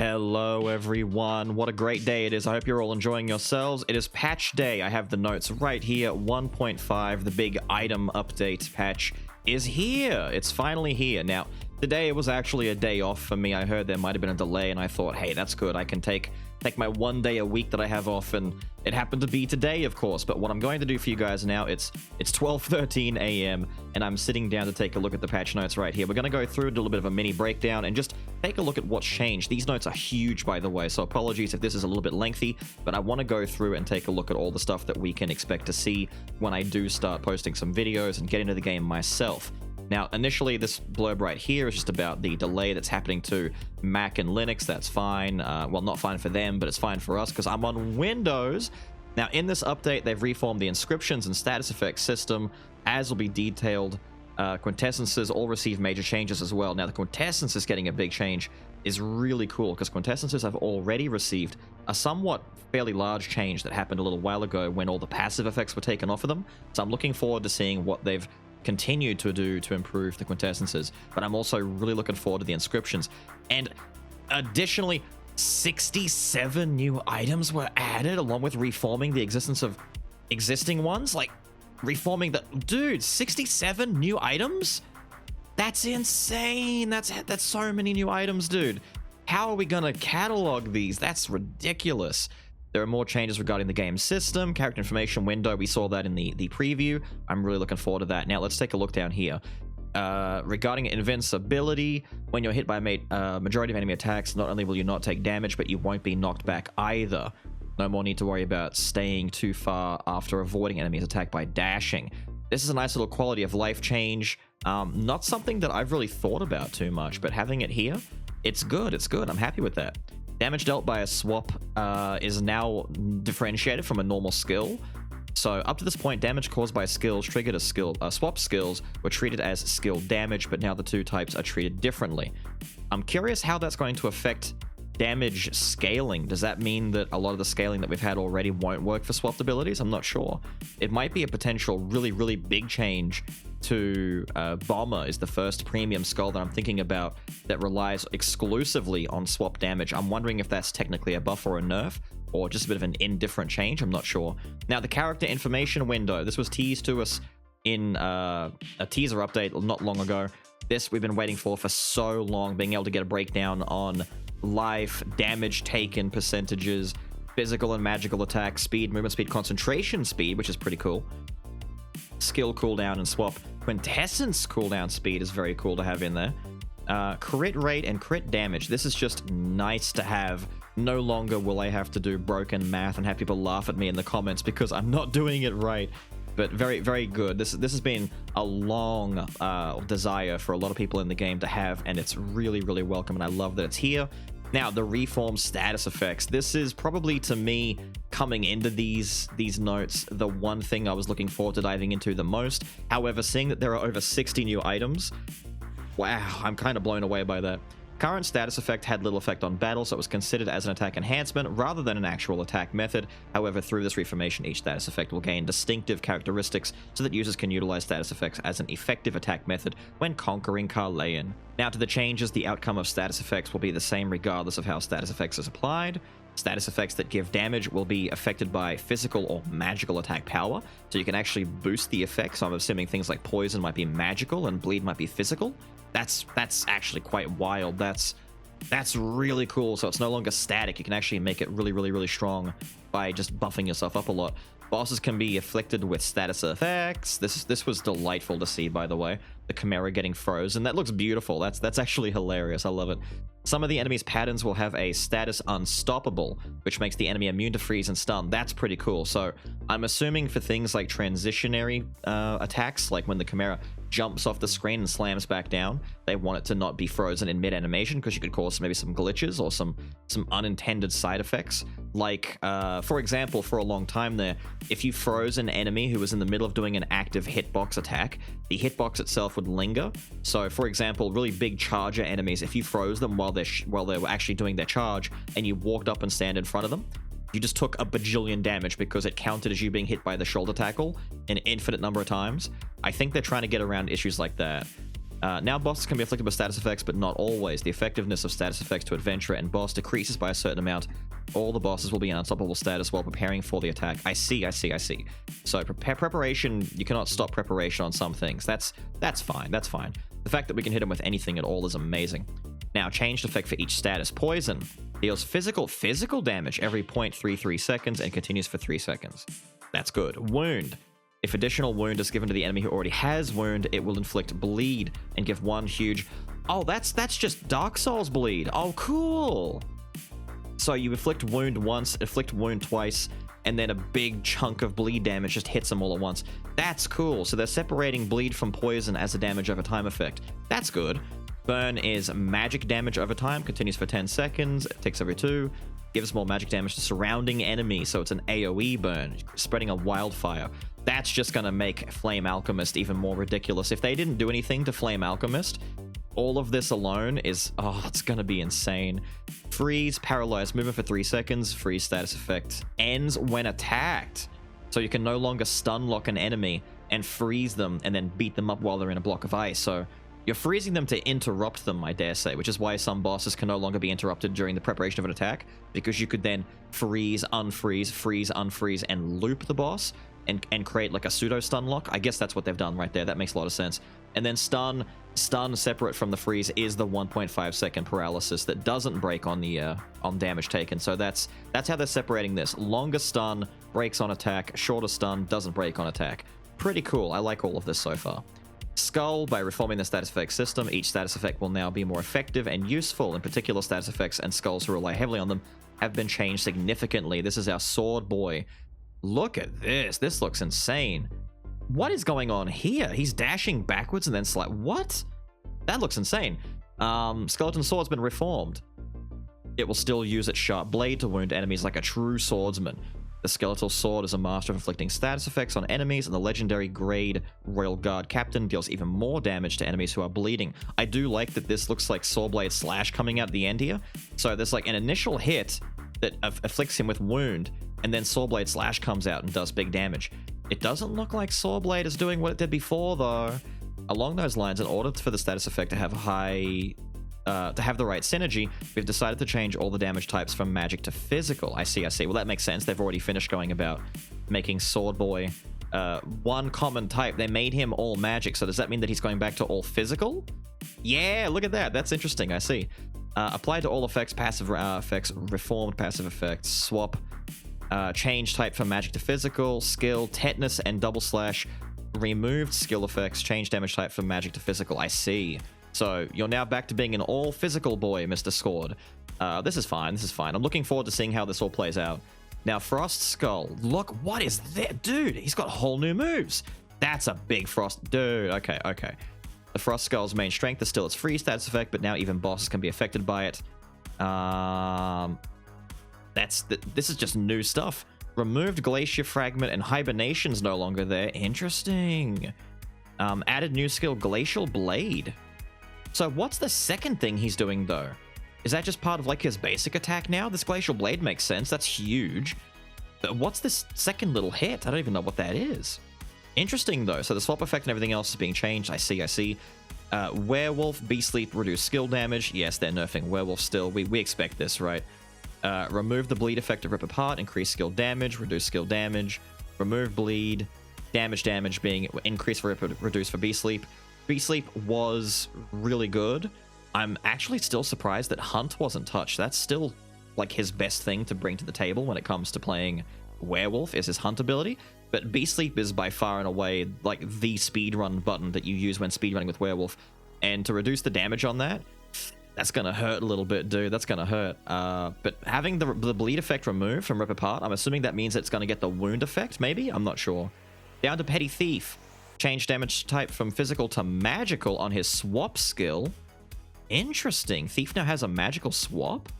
Hello everyone, what a great day it is. I hope you're all enjoying yourselves. It is patch day. I have the notes right here. 1.5, the big item update patch is here. It's finally here. Now, today was actually a day off for me. I heard there might have been a delay and I thought, hey, that's good. I can take my one day a week that I have off, and it happened to be today, of course. But what I'm going to do for you guys now, it's 12:13 a.m. and I'm sitting down to take a look at the patch notes right here. We're going to go through, do a little bit of a mini breakdown and just take a look at what's changed. These notes are huge, by the way, so apologies if this is a little bit lengthy, but I want to go through and take a look at all the stuff that we can expect to see when I do start posting some videos and get into the game myself. Now, initially, this blurb right here is just about the delay that's happening to Mac and Linux. That's fine. Well, not fine for them, but it's fine for us because I'm on Windows. Now, in this update, they've reformed the inscriptions and status effects system, as will be detailed. Quintessences all receive major changes as well. Now, the Quintessence is getting a big change is really cool because Quintessences have already received a somewhat fairly large change that happened a little while ago when all the passive effects were taken off of them. So I'm looking forward to seeing what they've continued to do to improve the Quintessences, but I'm also really looking forward to the inscriptions. And additionally, 67 new items were added along with reforming the existence of existing ones. Like, reforming the... Dude, 67 new items? That's insane. That's so many new items, dude. How are we gonna catalog these? That's ridiculous. There are more changes regarding the game system, character information window. We saw that in the preview. I'm really looking forward to that. Now, let's take a look down here. Regarding invincibility, when you're hit by a majority of enemy attacks, not only will you not take damage, but you won't be knocked back either. No more need to worry about staying too far after avoiding enemies' attack by dashing. This is a nice little quality of life change. Not something that I've really thought about too much, but having it here, it's good. It's good. I'm happy with that. Damage dealt by a swap is now differentiated from a normal skill. So up to this point, damage caused by skills triggered as swap skills were treated as skill damage, but now the two types are treated differently. I'm curious how that's going to affect damage scaling. Does that mean that a lot of the scaling that we've had already won't work for swapped abilities? I'm not sure. It might be a potential really, really big change to Bomber is the first premium skull that I'm thinking about that relies exclusively on swap damage. I'm wondering if that's technically a buff or a nerf, or just a bit of an indifferent change. I'm not sure. Now, the character information window. This was teased to us in a teaser update not long ago. This we've been waiting for so long, being able to get a breakdown on life, damage taken percentages, physical and magical attack, speed, movement speed, concentration speed, which is pretty cool. Skill cooldown and swap. Quintessence cooldown speed is very cool to have in there. Crit rate and crit damage. This is just nice to have. No longer will I have to do broken math and have people laugh at me in the comments because I'm not doing it right. But very, very good. This has been a long desire for a lot of people in the game to have, and it's really, really welcome, and I love that it's here. Now, the reform status effects. This is probably, to me, coming into these notes, the one thing I was looking forward to diving into the most. However, seeing that there are over 60 new items, wow, I'm kind of blown away by that. Current status effect had little effect on battle, so it was considered as an attack enhancement rather than an actual attack method. However, through this reformation, each status effect will gain distinctive characteristics so that users can utilize status effects as an effective attack method when conquering Carleon. Now, to the changes, the outcome of status effects will be the same regardless of how status effects is applied. Status effects that give damage will be affected by physical or magical attack power, so you can actually boost the effects. So I'm assuming things like poison might be magical and bleed might be physical. That's actually quite wild. That's really cool. So it's no longer static. You can actually make it really, really, really strong by just buffing yourself up a lot. Bosses can be afflicted with status effects. This was delightful to see, by the way. The Chimera getting frozen. That looks beautiful. That's actually hilarious. I love it. Some of the enemy's patterns will have a status unstoppable, which makes the enemy immune to freeze and stun. That's pretty cool. So I'm assuming for things like transitionary attacks, like when the Chimera jumps off the screen and slams back down, they want it to not be frozen in mid-animation because you could cause maybe some glitches or some unintended side effects. Like, for example, for a long time there, if you froze an enemy who was in the middle of doing an active hitbox attack, the hitbox itself would linger. So, for example, really big charger enemies, if you froze them while they were actually doing their charge and you walked up and stand in front of them, you just took a bajillion damage because it counted as you being hit by the shoulder tackle an infinite number of times. I think they're trying to get around issues like that. Now bosses can be afflicted with status effects, but not always. The effectiveness of status effects to adventurer and boss decreases by a certain amount. All the bosses will be in unstoppable status while preparing for the attack. I see. So preparation, you cannot stop preparation on some things. That's fine. The fact that we can hit him with anything at all is amazing. Now, changed effect for each status. Poison deals physical damage every 0.33 seconds and continues for 3 seconds. That's good. Wound. If additional wound is given to the enemy who already has wound, it will inflict bleed and give one huge... Oh, that's just Dark Souls bleed. Oh, cool. So you inflict wound once, inflict wound twice, and then a big chunk of bleed damage just hits them all at once. That's cool. So they're separating bleed from poison as a damage over time effect. That's good. Burn is magic damage over time, continues for 10 seconds, it takes every 2, gives more magic damage to surrounding enemies, so it's an AoE burn, spreading a wildfire. That's just going to make Flame Alchemist even more ridiculous. If they didn't do anything to Flame Alchemist, all of this alone is... Oh, it's going to be insane. Freeze, paralyzed movement for 3 seconds, freeze status effect ends when attacked. So you can no longer stun lock an enemy and freeze them and then beat them up while they're in a block of ice, so... You're freezing them to interrupt them, I dare say, which is why some bosses can no longer be interrupted during the preparation of an attack, because you could then freeze, unfreeze, and loop the boss, and create like a pseudo-stun lock. I guess that's what they've done right there. That makes a lot of sense. And then stun separate from the freeze is the 1.5 second paralysis that doesn't break on the on damage taken. So that's how they're separating this. Longer stun breaks on attack, shorter stun doesn't break on attack. Pretty cool. I like all of this so far. Skul, by reforming the status effect system, each status effect will now be more effective and useful. In particular, status effects and skulls who rely heavily on them have been changed significantly. This is our sword boy. Look at this. This looks insane. What is going on here? He's dashing backwards and then what? That looks insane. Skeleton sword's been reformed. It will still use its sharp blade to wound enemies like a true swordsman. The skeletal sword is a master of inflicting status effects on enemies, and the legendary grade Royal Guard Captain deals even more damage to enemies who are bleeding. I do like that this looks like Swordblade Slash coming out at the end here. So there's like an initial hit that afflicts him with wound, and then Swordblade Slash comes out and does big damage. It doesn't look like Swordblade is doing what it did before, though. Along those lines, in order for the status effect to have the right synergy, we've decided to change all the damage types from magic to physical. I see. Well, that makes sense. They've already finished going about making Sword Boy one common type. They made him all magic, so does that mean that he's going back to all physical? Yeah, look at that. That's interesting. I see. Apply to all effects, passive effects, reformed passive effects, swap, change type from magic to physical, skill, tetanus, and double slash, removed skill effects, change damage type from magic to physical. I see. So you're now back to being an all physical boy, Mr. Sword. This is fine. I'm looking forward to seeing how this all plays out. Now, Frost Skull. Look, what is that? Dude, he's got whole new moves. That's a big Frost. Dude, okay. The Frost Skull's main strength is still its free status effect, but now even bosses can be affected by it. This is just new stuff. Removed Glacier Fragment and Hibernation's no longer there. Interesting. Added new skill, Glacial Blade. So what's the second thing he's doing, though? Is that just part of, like, his basic attack now? This Glacial Blade makes sense. That's huge. But what's this second little hit? I don't even know what that is. Interesting, though. So the swap effect and everything else is being changed. I see. Werewolf, Beast Sleep, reduce skill damage. Yes, they're nerfing Werewolf still. We expect this, right? Remove the bleed effect to rip apart. Increase skill damage. Reduce skill damage. Remove bleed. Damage being increased for reduce for Beast Sleep. Beast Sleep was really good. I'm actually still surprised that Hunt wasn't touched. That's still like his best thing to bring to the table when it comes to playing Werewolf is his Hunt ability. But Beast Sleep is by far and away like the speedrun button that you use when speedrunning with Werewolf. And to reduce the damage on that, that's gonna hurt a little bit, dude. That's gonna hurt. But having the bleed effect removed from Rip Apart, I'm assuming that means it's gonna get the wound effect, maybe? I'm not sure. Down to Petty Thief. Change damage type from physical to magical on his swap skill. Interesting. Thief now has a magical swap?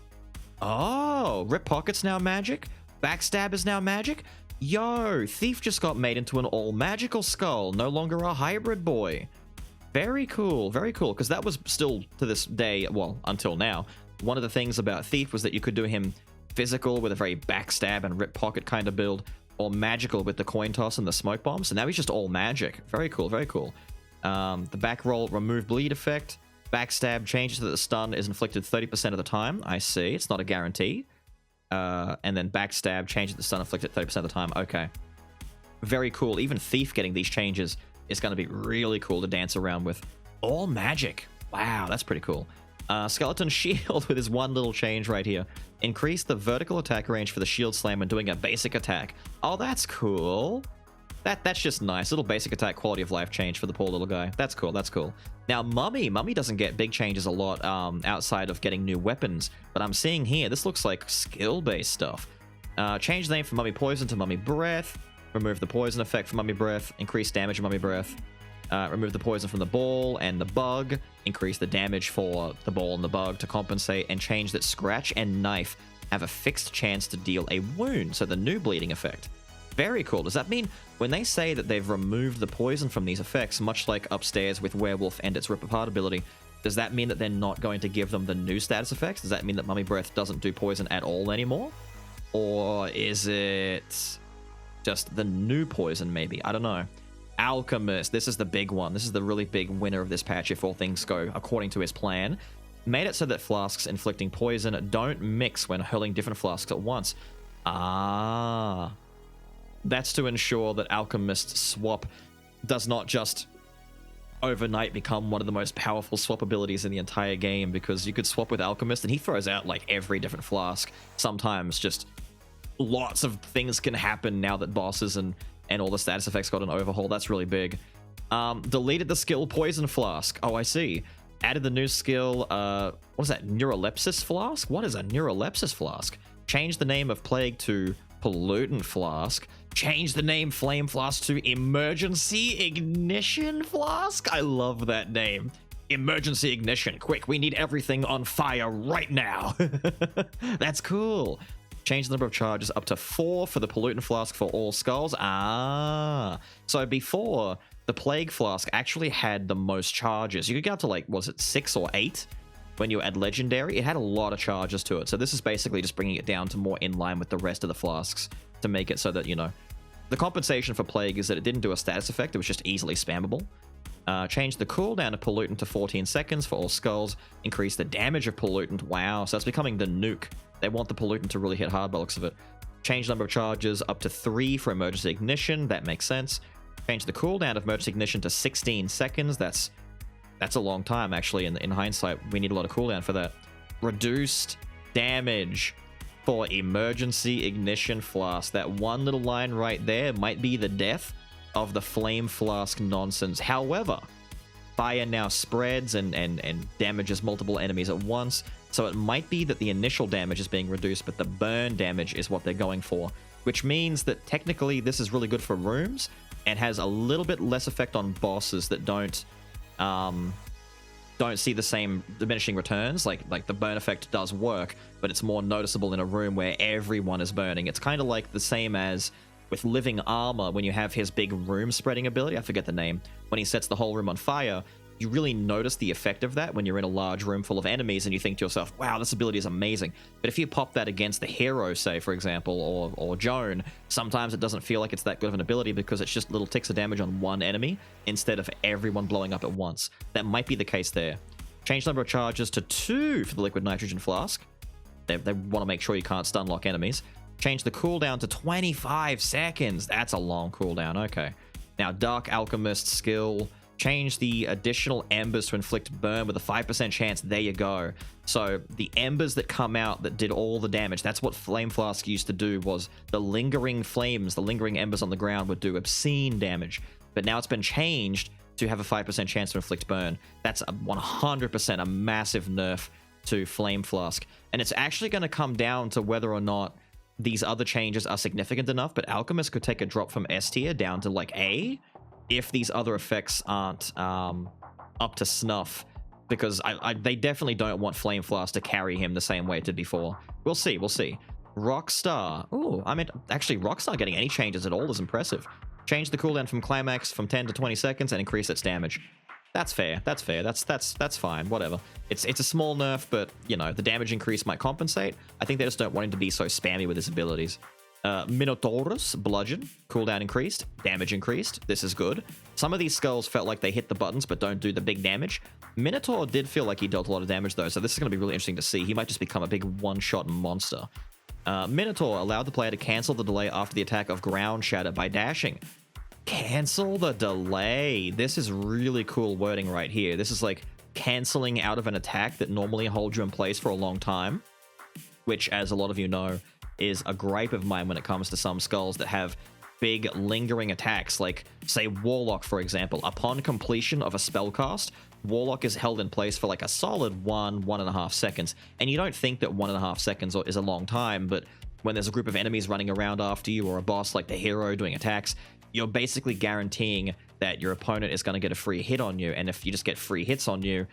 Oh, Rip Pocket's now magic? Backstab is now magic? Yo, Thief just got made into an all-magical skull, no longer a hybrid boy. Very cool, because that was still, to this day, well, until now, one of the things about Thief was that you could do him physical with a very backstab and Rip Pocket kind of build, or magical with the coin toss and the smoke bomb. So now he's just all magic. Very cool. The back roll, remove bleed effect. Backstab changes that the stun is inflicted 30% of the time. I see. It's not a guarantee. And then backstab changes the stun inflicted 30% of the time. Okay. Very cool. Even Thief getting these changes is going to be really cool to dance around with. All magic. Wow, that's pretty cool. Skeleton Shield with his one little change right here. Increase the vertical attack range for the shield slam when doing a basic attack. Oh, that's cool. That's just nice. Little basic attack quality of life change for the poor little guy. That's cool, that's cool. Now, Mummy doesn't get big changes a lot outside of getting new weapons, but I'm seeing here, this looks like skill-based stuff. Change the name from Mummy Poison to Mummy Breath. Remove the poison effect from Mummy Breath. Increase damage of Mummy Breath. Remove the poison from the ball and the bug. Increase the damage for the ball and the bug to compensate. And change that Scratch and Knife have a fixed chance to deal a wound, so the new bleeding effect. Very cool. Does that mean when they say that they've removed the poison from these effects, much like upstairs with Werewolf and its Rip Apart ability, does that mean that they're not going to give them the new status effects? Does that mean that Mummy Breath doesn't do poison at all anymore? Or is it just the new poison, maybe? I don't know. Alchemist. This is the big one. This is the really big winner of this patch if all things go according to his plan. Made it so that flasks inflicting poison don't mix when hurling different flasks at once. Ah. That's to ensure that Alchemist swap does not just overnight become one of the most powerful swap abilities in the entire game, because you could swap with Alchemist and he throws out like every different flask. Sometimes just lots of things can happen now that bosses and all the status effects got an overhaul. That's really big. Deleted the skill Poison Flask. Oh, I see. Added the new skill, what is that? Neurolepsis Flask? What is a Neurolepsis Flask? Changed the name of Plague to Pollutant Flask. Change the name Flame Flask to Emergency Ignition Flask. I love that name. Emergency Ignition. Quick, we need everything on fire right now. That's cool. Change the number of charges up to 4 for the Pollutant Flask for all skulls. Ah. So before, the Plague Flask actually had the most charges. You could get up to like, was it 6 or 8? When you add Legendary, it had a lot of charges to it. So this is basically just bringing it down to more in line with the rest of the flasks to make it so that, you know, the compensation for Plague is that it didn't do a status effect. It was just easily spammable. Change the cooldown of Pollutant to 14 seconds for all skulls. Increase the damage of Pollutant. Wow, so that's becoming the nuke. They want the Pollutant to really hit hard by the looks of it. Change the number of charges up to 3 for Emergency Ignition. That makes sense. Change the cooldown of Emergency Ignition to 16 seconds. That's a long time, actually. In hindsight, we need a lot of cooldown for that. Reduced damage for Emergency Ignition Flask. That one little line right there might be the death of the Flame Flask nonsense. However, fire now spreads and damages multiple enemies at once, so it might be that the initial damage is being reduced, but the burn damage is what they're going for, which means that technically this is really good for rooms and has a little bit less effect on bosses that don't see the same diminishing returns. Like the burn effect does work, but it's more noticeable in a room where everyone is burning. It's kind of like the same as with Living Armor when you have his big room spreading ability. I forget the name. When he sets the whole room on fire, you really notice the effect of that when you're in a large room full of enemies and you think to yourself, wow, this ability is amazing. But if you pop that against the hero, say, for example, or Joan, sometimes it doesn't feel like it's that good of an ability because it's just little ticks of damage on one enemy instead of everyone blowing up at once. That might be the case there. Change the number of charges to 2 for the Liquid Nitrogen Flask. They want to make sure you can't stun lock enemies. Change the cooldown to 25 seconds. That's a long cooldown. Okay. Now, Dark Alchemist skill. Change the additional embers to inflict burn with a 5% chance. There you go. So the embers that come out that did all the damage, that's what Flame Flask used to do, was the lingering flames, the lingering embers on the ground would do obscene damage. But now it's been changed to have a 5% chance to inflict burn. That's 100% a massive nerf to Flame Flask. And it's actually going to come down to whether or not these other changes are significant enough, but Alchemist could take a drop from S tier down to like A if these other effects aren't up to snuff, because they definitely don't want Flame Flask to carry him the same way it did before. We'll see, we'll see. Rockstar. Ooh, I mean, actually, Rockstar getting any changes at all is impressive. Change the cooldown from Climax from 10 to 20 seconds and increase its damage. That's fair, that's fair, that's fine, whatever. It's a small nerf, but, you know, the damage increase might compensate. I think they just don't want him to be so spammy with his abilities. Minotaurus, bludgeon, cooldown increased, damage increased. This is good. Some of these skulls felt like they hit the buttons but don't do the big damage. Minotaur did feel like he dealt a lot of damage though, so this is going to be really interesting to see. He might just become a big one-shot monster. Minotaur allowed the player to cancel the delay after the attack of ground shatter by dashing. Cancel the delay. This is really cool wording right here. This is like canceling out of an attack that normally holds you in place for a long time, which, as a lot of you know, is a gripe of mine when it comes to some skulls that have big lingering attacks, like say Warlock, for example. Upon completion of a spell cast, Warlock is held in place for like a solid 1.5 seconds, and you don't think that 1.5 seconds is a long time, but when there's a group of enemies running around after you, or a boss like the hero doing attacks, you're basically guaranteeing that your opponent is going to get a free hit on you, and if you just get free hits on you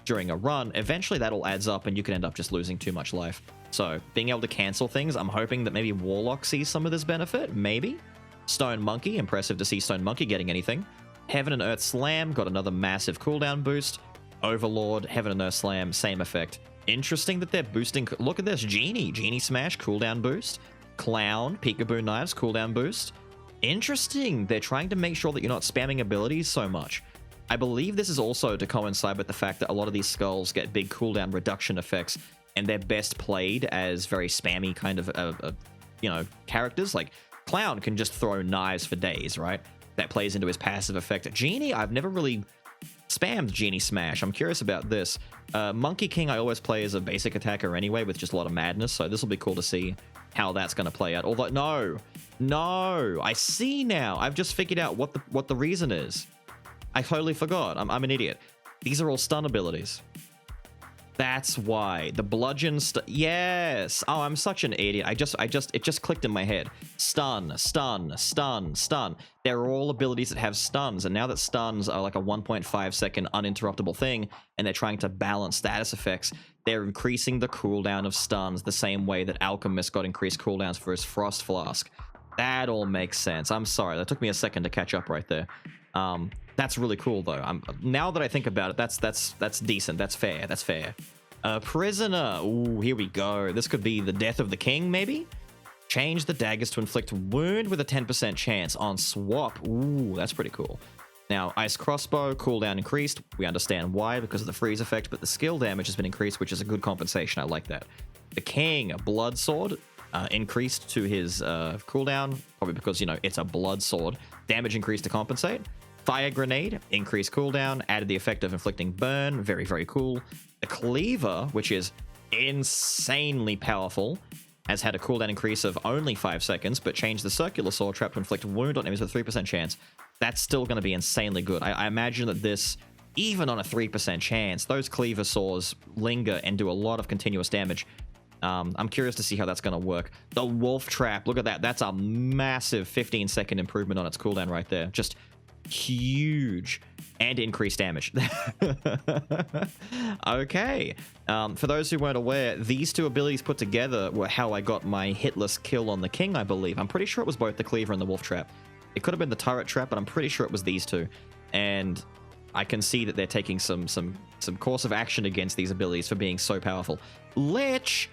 during a run, eventually that all adds up and you can end up just losing too much life. So being able to cancel things, I'm hoping that maybe Warlock sees some of this benefit, maybe. Stone Monkey, impressive to see Stone Monkey getting anything. Heaven and Earth Slam got another massive cooldown boost. Overlord, Heaven and Earth Slam, same effect. Interesting that they're boosting, look at this, Genie Smash, cooldown boost. Clown, Peekaboo Knives, cooldown boost. Interesting, they're trying to make sure that you're not spamming abilities so much. I believe this is also to coincide with the fact that a lot of these skulls get big cooldown reduction effects, and they're best played as very spammy kind of, characters. Like, Clown can just throw knives for days, right? That plays into his passive effect. Genie, I've never really spammed Genie Smash. I'm curious about this. Monkey King, I always play as a basic attacker anyway, with just a lot of madness, so this will be cool to see how that's going to play out. Although, no, I see now. I've just figured out what the reason is. I totally forgot. I'm an idiot. These are all stun abilities. That's why. The bludgeon yes. Oh, I'm such an idiot. It just clicked in my head. Stun. They're all abilities that have stuns, and now that stuns are like a 1.5 second uninterruptible thing, and they're trying to balance status effects, they're increasing the cooldown of stuns the same way that Alchemist got increased cooldowns for his Frost Flask. That all makes sense. I'm sorry. That took me a second to catch up right there. That's really cool, though. Now that I think about it, that's decent. That's fair. Prisoner. Ooh, here we go. This could be the death of the king, maybe? Change the daggers to inflict wound with a 10% chance on swap. Ooh, that's pretty cool. Now, Ice Crossbow, cooldown increased. We understand why, because of the freeze effect, but the skill damage has been increased, which is a good compensation. I like that. The king, Blood Sword, increased to his cooldown, probably because, it's a blood sword. Damage increased to compensate. Fire Grenade, increased cooldown, added the effect of inflicting burn, very, very cool. The Cleaver, which is insanely powerful, has had a cooldown increase of only 5 seconds, but changed the Circular Sword Trap to inflict wound on enemies with a 3% chance. That's still going to be insanely good. I imagine that this, even on a 3% chance, those Cleaver Saws linger and do a lot of continuous damage. I'm curious to see how that's going to work. The Wolf Trap, look at that. That's a massive 15-second improvement on its cooldown right there. Just huge. And increased damage. Okay. For those who weren't aware, these two abilities put together were how I got my hitless kill on the king, I believe. I'm pretty sure it was both the Cleaver and the Wolf Trap. It could have been the Turret Trap, but I'm pretty sure it was these two. And I can see that they're taking some course of action against these abilities for being so powerful. Lich!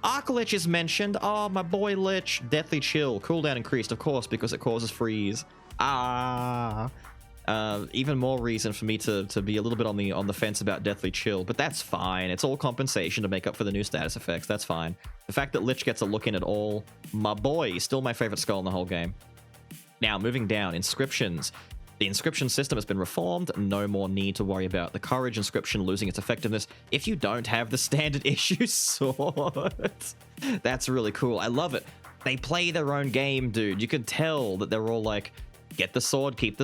Arc Lich is mentioned. Oh, my boy Lich. Deathly Chill. Cooldown increased, of course, because it causes freeze. Even more reason for me to be a little bit on the fence about Deathly Chill, but that's fine. It's all compensation to make up for the new status effects. That's fine. The fact that Lich gets a look in at all, my boy, still my favorite skull in the whole game. Now, moving down, inscriptions. The inscription system has been reformed. No more need to worry about the courage inscription losing its effectiveness if you don't have the standard issue sword. That's really cool. I love it. They play their own game, dude. You can tell that they're all like, get the sword, keep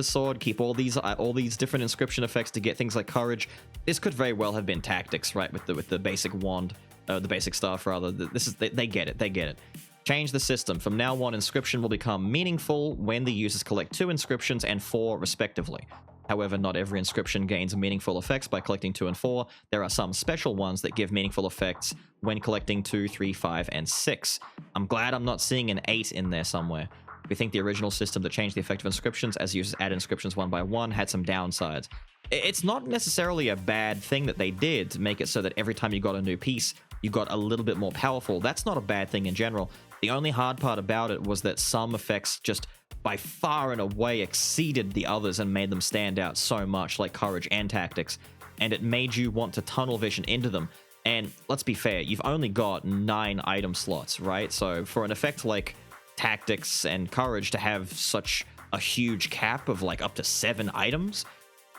all these different inscription effects to get things like courage. This could very well have been tactics, right? With the basic wand, the basic staff rather. They get it. Change the system. From now on, inscription will become meaningful when the users collect 2 inscriptions and 4 respectively. However, not every inscription gains meaningful effects by collecting 2 and 4. There are some special ones that give meaningful effects when collecting 2, 3, 5, and 6. I'm glad I'm not seeing an 8 in there somewhere. We think the original system that changed the effect of inscriptions as users add inscriptions one by one had some downsides. It's not necessarily a bad thing that they did to make it so that every time you got a new piece, you got a little bit more powerful. That's not a bad thing in general. The only hard part about it was that some effects just by far and away exceeded the others and made them stand out so much, like Courage and Tactics, and it made you want to tunnel vision into them. And let's be fair, you've only got 9 item slots, right? So for an effect like Tactics and Courage to have such a huge cap of like up to 7 items,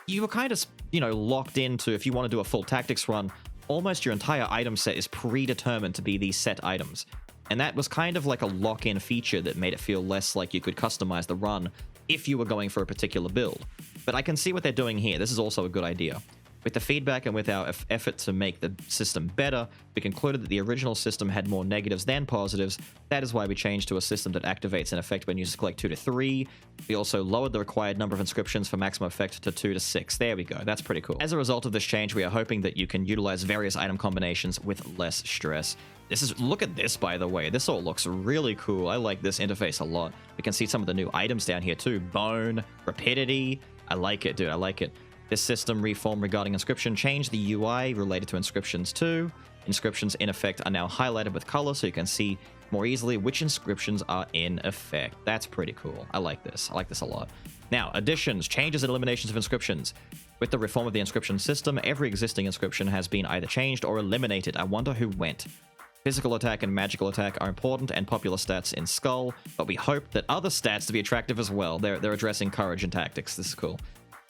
you were kind of, locked into, if you want to do a full Tactics run, almost your entire item set is predetermined to be these set items. And that was kind of like a lock-in feature that made it feel less like you could customize the run if you were going for a particular build. But I can see what they're doing here. This is also a good idea. With the feedback and with our effort to make the system better, we concluded that the original system had more negatives than positives. That is why we changed to a system that activates an effect when users collect 2 to 3. We also lowered the required number of inscriptions for maximum effect to 2 to 6. There we go. That's pretty cool. As a result of this change, we are hoping that you can utilize various item combinations with less stress. Look at this, by the way. This all looks really cool. I like this interface a lot. We can see some of the new items down here too. Bone, Rapidity. I like it, dude. I like it. This system reform regarding Inscription changed the UI related to Inscriptions too. Inscriptions in effect are now highlighted with color so you can see more easily which inscriptions are in effect. That's pretty cool. I like this. I like this a lot. Now, additions, changes, and eliminations of inscriptions. With the reform of the inscription system, every existing inscription has been either changed or eliminated. I wonder who went. Physical attack and magical attack are important and popular stats in Skul, but we hope that other stats to be attractive as well. They're addressing Courage and Tactics. This is cool.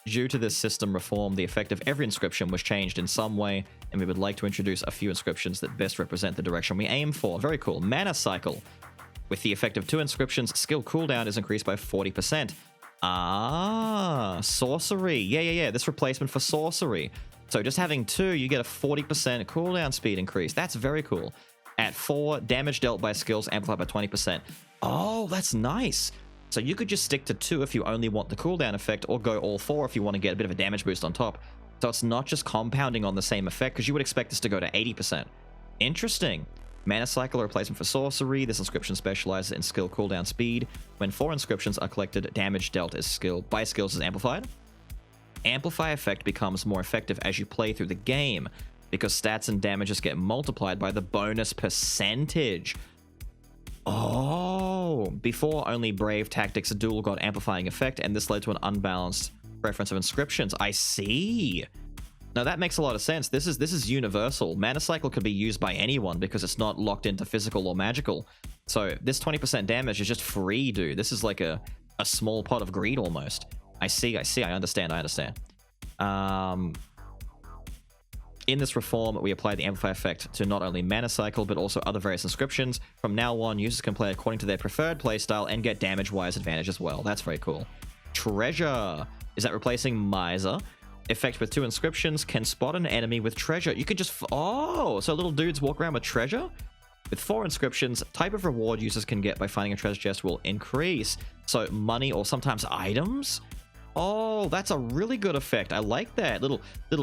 Due to this system reform, the effect of every inscription was changed in some way, and we would like to introduce a few inscriptions that best represent the direction we aim for. Very cool. Mana Cycle. With the effect of 2 inscriptions, skill cooldown is increased by 40%. Ah, sorcery. Yeah. This replacement for sorcery. So just having 2, you get a 40% cooldown speed increase. That's very cool. At 4, damage dealt by skills amplified by 20%. Oh, that's nice. So you could just stick to 2 if you only want the cooldown effect, or go all 4 if you want to get a bit of a damage boost on top. So it's not just compounding on the same effect, because you would expect this to go to 80%. Interesting. Mana Cycle, a replacement for sorcery. This inscription specializes in skill cooldown speed. When 4 inscriptions are collected, damage dealt by skills is amplified. Amplify effect becomes more effective as you play through the game, because stats and damages get multiplied by the bonus percentage. Oh, before only Brave, Tactics, Duel got amplifying effect, and this led to an unbalanced preference of inscriptions. I see. Now that makes a lot of sense. This is universal. Mana Cycle could be used by anyone because it's not locked into physical or magical. So this 20% damage is just free, dude. This is like a small pot of greed almost. I see. I understand. In this reform, we apply the Amplify effect to not only Mana Cycle, but also other various inscriptions. From now on, users can play according to their preferred playstyle and get damage-wise advantage as well. That's very cool. Treasure. Is that replacing Miser? Effect with 2 inscriptions can spot an enemy with treasure. You could just... Oh, so little dudes walk around with treasure? With 4 inscriptions, type of reward users can get by finding a treasure chest will increase. So money or sometimes items? Oh, that's a really good effect. I like that. Little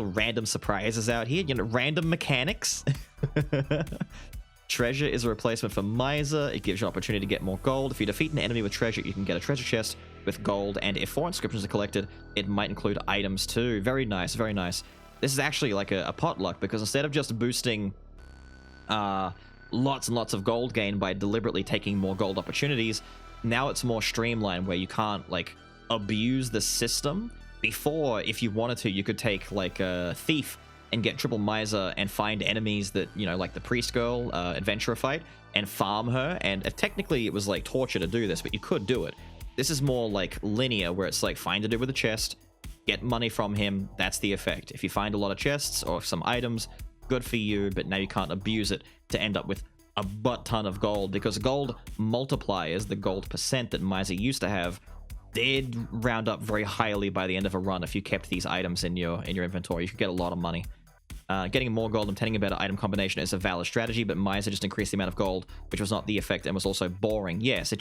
random surprises out here. Random mechanics. Treasure is a replacement for Miser. It gives you an opportunity to get more gold. If you defeat an enemy with treasure, you can get a treasure chest with gold. And if 4 inscriptions are collected, it might include items too. Very nice, very nice. This is actually like a potluck, because instead of just boosting lots and lots of gold gain by deliberately taking more gold opportunities, now it's more streamlined where you can't like abuse the system. Before, if you wanted to, you could take like a thief and get triple Miser and find enemies that, like the priest girl adventurer fight, and farm her. And technically it was like torture to do this, but you could do it. This is more like linear, where it's like find a dude with a chest, get money from him. That's the effect. If you find a lot of chests or some items, good for you, but now you can't abuse it to end up with a butt ton of gold, because gold multipliers, the gold percent that Miser used to have, did round up very highly by the end of a run. If you kept these items in your inventory, you could get a lot of money. Getting more gold and obtaining a better item combination is a valid strategy, but Miser just increased the amount of gold, which was not the effect and was also boring. Yes,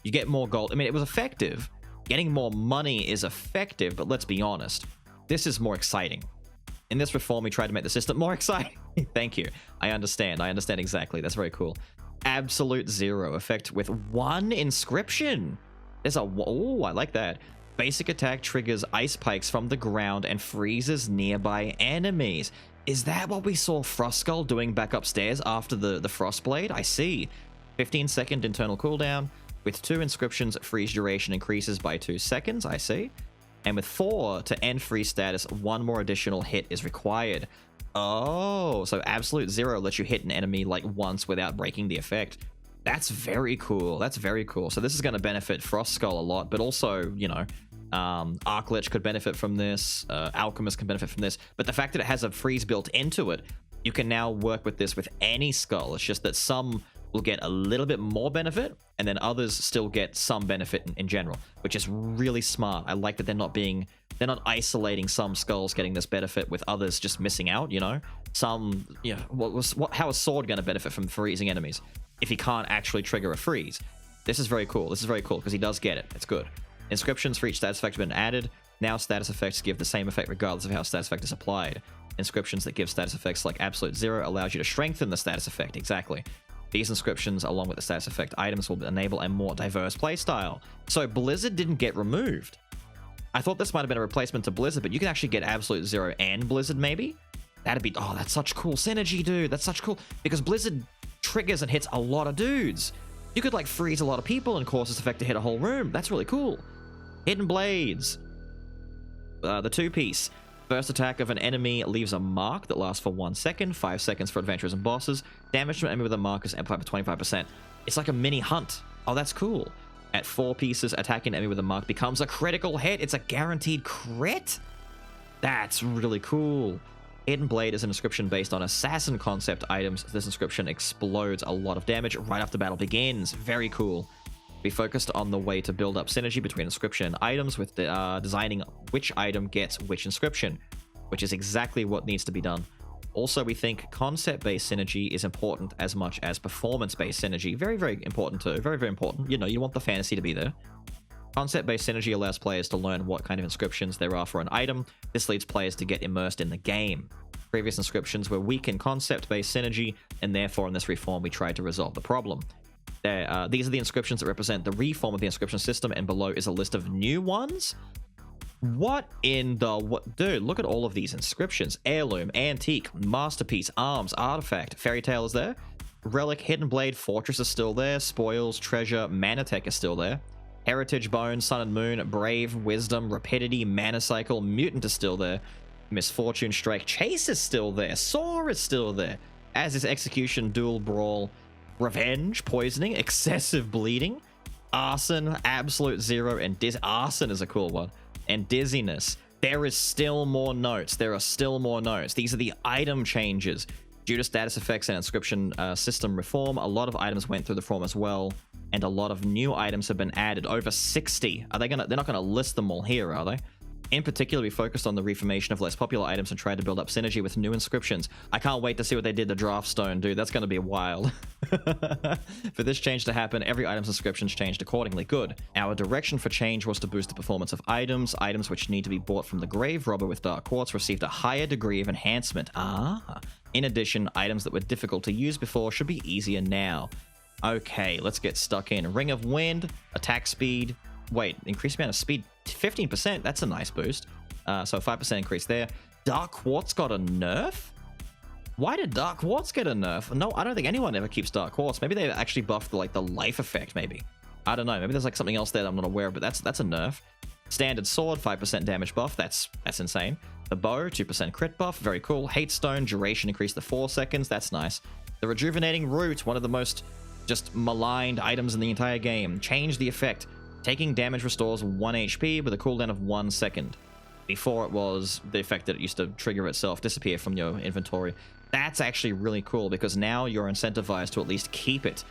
you get more gold. I mean, it was effective. Getting more money is effective, but let's be honest, this is more exciting. In this reform, we tried to make the system more exciting. Thank you. I understand exactly. That's very cool. Absolute Zero effect with 1 inscription. Oh, I like that. Basic attack triggers ice pikes from the ground and freezes nearby enemies. Is that what we saw Frostskull doing back upstairs after the Frostblade? I see. 15-second internal cooldown. With 2 inscriptions, freeze duration increases by 2 seconds, I see. And with 4, to end freeze status, 1 more additional hit is required. Oh, so absolute 0 lets you hit an enemy like once without breaking the effect. That's very cool. That's very cool. So this is going to benefit Frost Skull a lot, but also, you know, Arclich could benefit from this, Alchemist can benefit from this, but the fact that it has a freeze built into it, you can now work with this with any skull. It's just that some will get a little bit more benefit, and then others still get some benefit in general, which is really smart. I like that they're not isolating some skulls getting this benefit with others just missing out, you know? Some, you know, how is Sword going to benefit from freezing enemies if he can't actually trigger a freeze? This is very cool. This is very cool because he does get it. It's good. Inscriptions for each status effect have been added. Now status effects give the same effect regardless of how status effect is applied. Inscriptions that give status effects like absolute 0 allows you to strengthen the status effect. Exactly. These inscriptions, along with the status effect items, will enable a more diverse playstyle. So Blizzard didn't get removed. I thought this might have been a replacement to Blizzard, but you can actually get absolute 0 and Blizzard, maybe? That'd be... Oh, that's such cool synergy, dude. That's such cool... Because Blizzard triggers and hits a lot of dudes. You could, like, freeze a lot of people and cause this effect to hit a whole room. That's really cool. Hidden Blades. The 2-piece. First attack of an enemy leaves a mark that lasts for 1 second, 5 seconds for adventurers and bosses. Damage to an enemy with a mark is amplified by 25%. It's like a mini hunt. Oh, that's cool. At 4 pieces, attacking an enemy with a mark becomes a critical hit. It's a guaranteed crit? That's really cool. Hidden Blade is an inscription based on assassin concept items. This inscription explodes a lot of damage right after battle begins. Very cool. We focused on the way to build up synergy between inscription and items with designing which item gets which inscription, which is exactly what needs to be done. Also, we think concept-based synergy is important as much as performance-based synergy. Very, very important too. Very, very important. You know, you want the fantasy to be there. Concept-based synergy allows players to learn what kind of inscriptions there are for an item. This leads players to get immersed in the game. Previous inscriptions were weak in concept-based synergy, and therefore in this reform we tried to resolve the problem. These are the inscriptions that represent the reform of the inscription system, and below is a list of new ones. What in the... what? Dude, look at all of these inscriptions. Heirloom, Antique, Masterpiece, Arms, Artifact, Fairy Tale is there. Relic, Hidden Blade, Fortress is still there. Spoils, Treasure, Manatech is still there. Heritage, Bone, Sun and Moon, Brave, Wisdom, Rapidity, Mana Cycle, Mutant is still there. Misfortune, Strike, Chase is still there. Soar is still there. As is Execution, Duel, Brawl, Revenge, Poisoning, Excessive Bleeding, Arson, Absolute 0, and Arson is a cool one. And Dizziness. There is still more notes. There are still more notes. These are the item changes. Due to status effects and inscription system reform, a lot of items went through the reform as well, and a lot of new items have been added. Over 60. They're not gonna list them all here, are they? In particular, we focused on the reformation of less popular items and tried to build up synergy with new inscriptions. I can't wait to see what they did to Draftstone, dude. That's going to be wild. For this change to happen, every item's inscriptions changed accordingly. Good. Our direction for change was to boost the performance of items. Items which need to be bought from the Grave Robber with Dark Quartz received a higher degree of enhancement. In addition, items that were difficult to use before should be easier now. Okay, let's get stuck in. Ring of Wind, attack speed. Wait, increased amount of speed 15%. That's a nice boost. So 5% increase there. Dark Quartz got a nerf? Why did Dark Quartz get a nerf? No, I don't think anyone ever keeps Dark Quartz. Maybe they actually buffed the life effect, maybe. I don't know. Maybe there's like something else there that I'm not aware of, but that's a nerf. Standard Sword, 5% damage buff. That's insane. The Bow, 2% crit buff. Very cool. Hate Stone, duration increased to 4 seconds. That's nice. The Rejuvenating Root, one of the most just maligned items in the entire game. Changed the effect. Taking damage restores 1 HP with a cooldown of 1 second. Before it was the effect that it used to trigger itself, disappear from your inventory. That's actually really cool because now you're incentivized to at least keep it.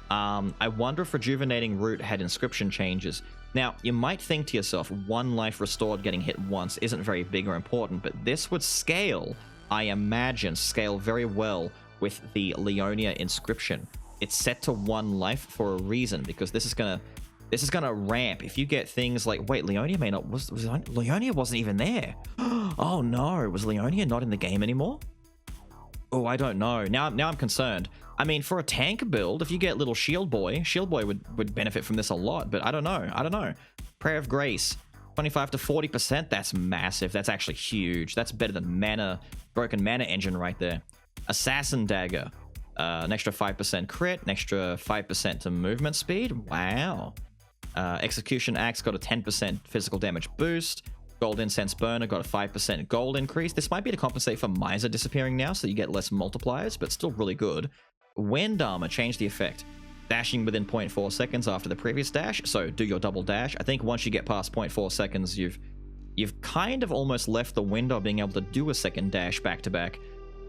I wonder if Rejuvenating Root had inscription changes. Now, you might think to yourself, 1 life restored getting hit once isn't very big or important, but this would scale, I imagine, scale very well with the Leonia inscription. It's set to 1 life for a reason because this is gonna ramp. If you get things like, wait, Leonia may not... Leonia wasn't even there. Oh no, was Leonia not in the game anymore? Oh, I don't know. Now I'm concerned. I mean, for a tank build, if you get little Shield Boy would benefit from this a lot, but I don't know. Prayer of Grace, 25 to 40%. That's massive. That's actually huge. That's better than Broken Mana Engine right there. Assassin Dagger. An extra 5% crit, an extra 5% to movement speed. Wow. Execution Axe got a 10% physical damage boost. Gold Incense Burner got a 5% gold increase. This might be to compensate for Miser disappearing now, so you get less multipliers, but still really good. Wind Armor changed the effect. Dashing within 0.4 seconds after the previous dash, so do your double dash. I think once you get past 0.4 seconds, you've kind of almost left the window of being able to do a second dash back-to-back.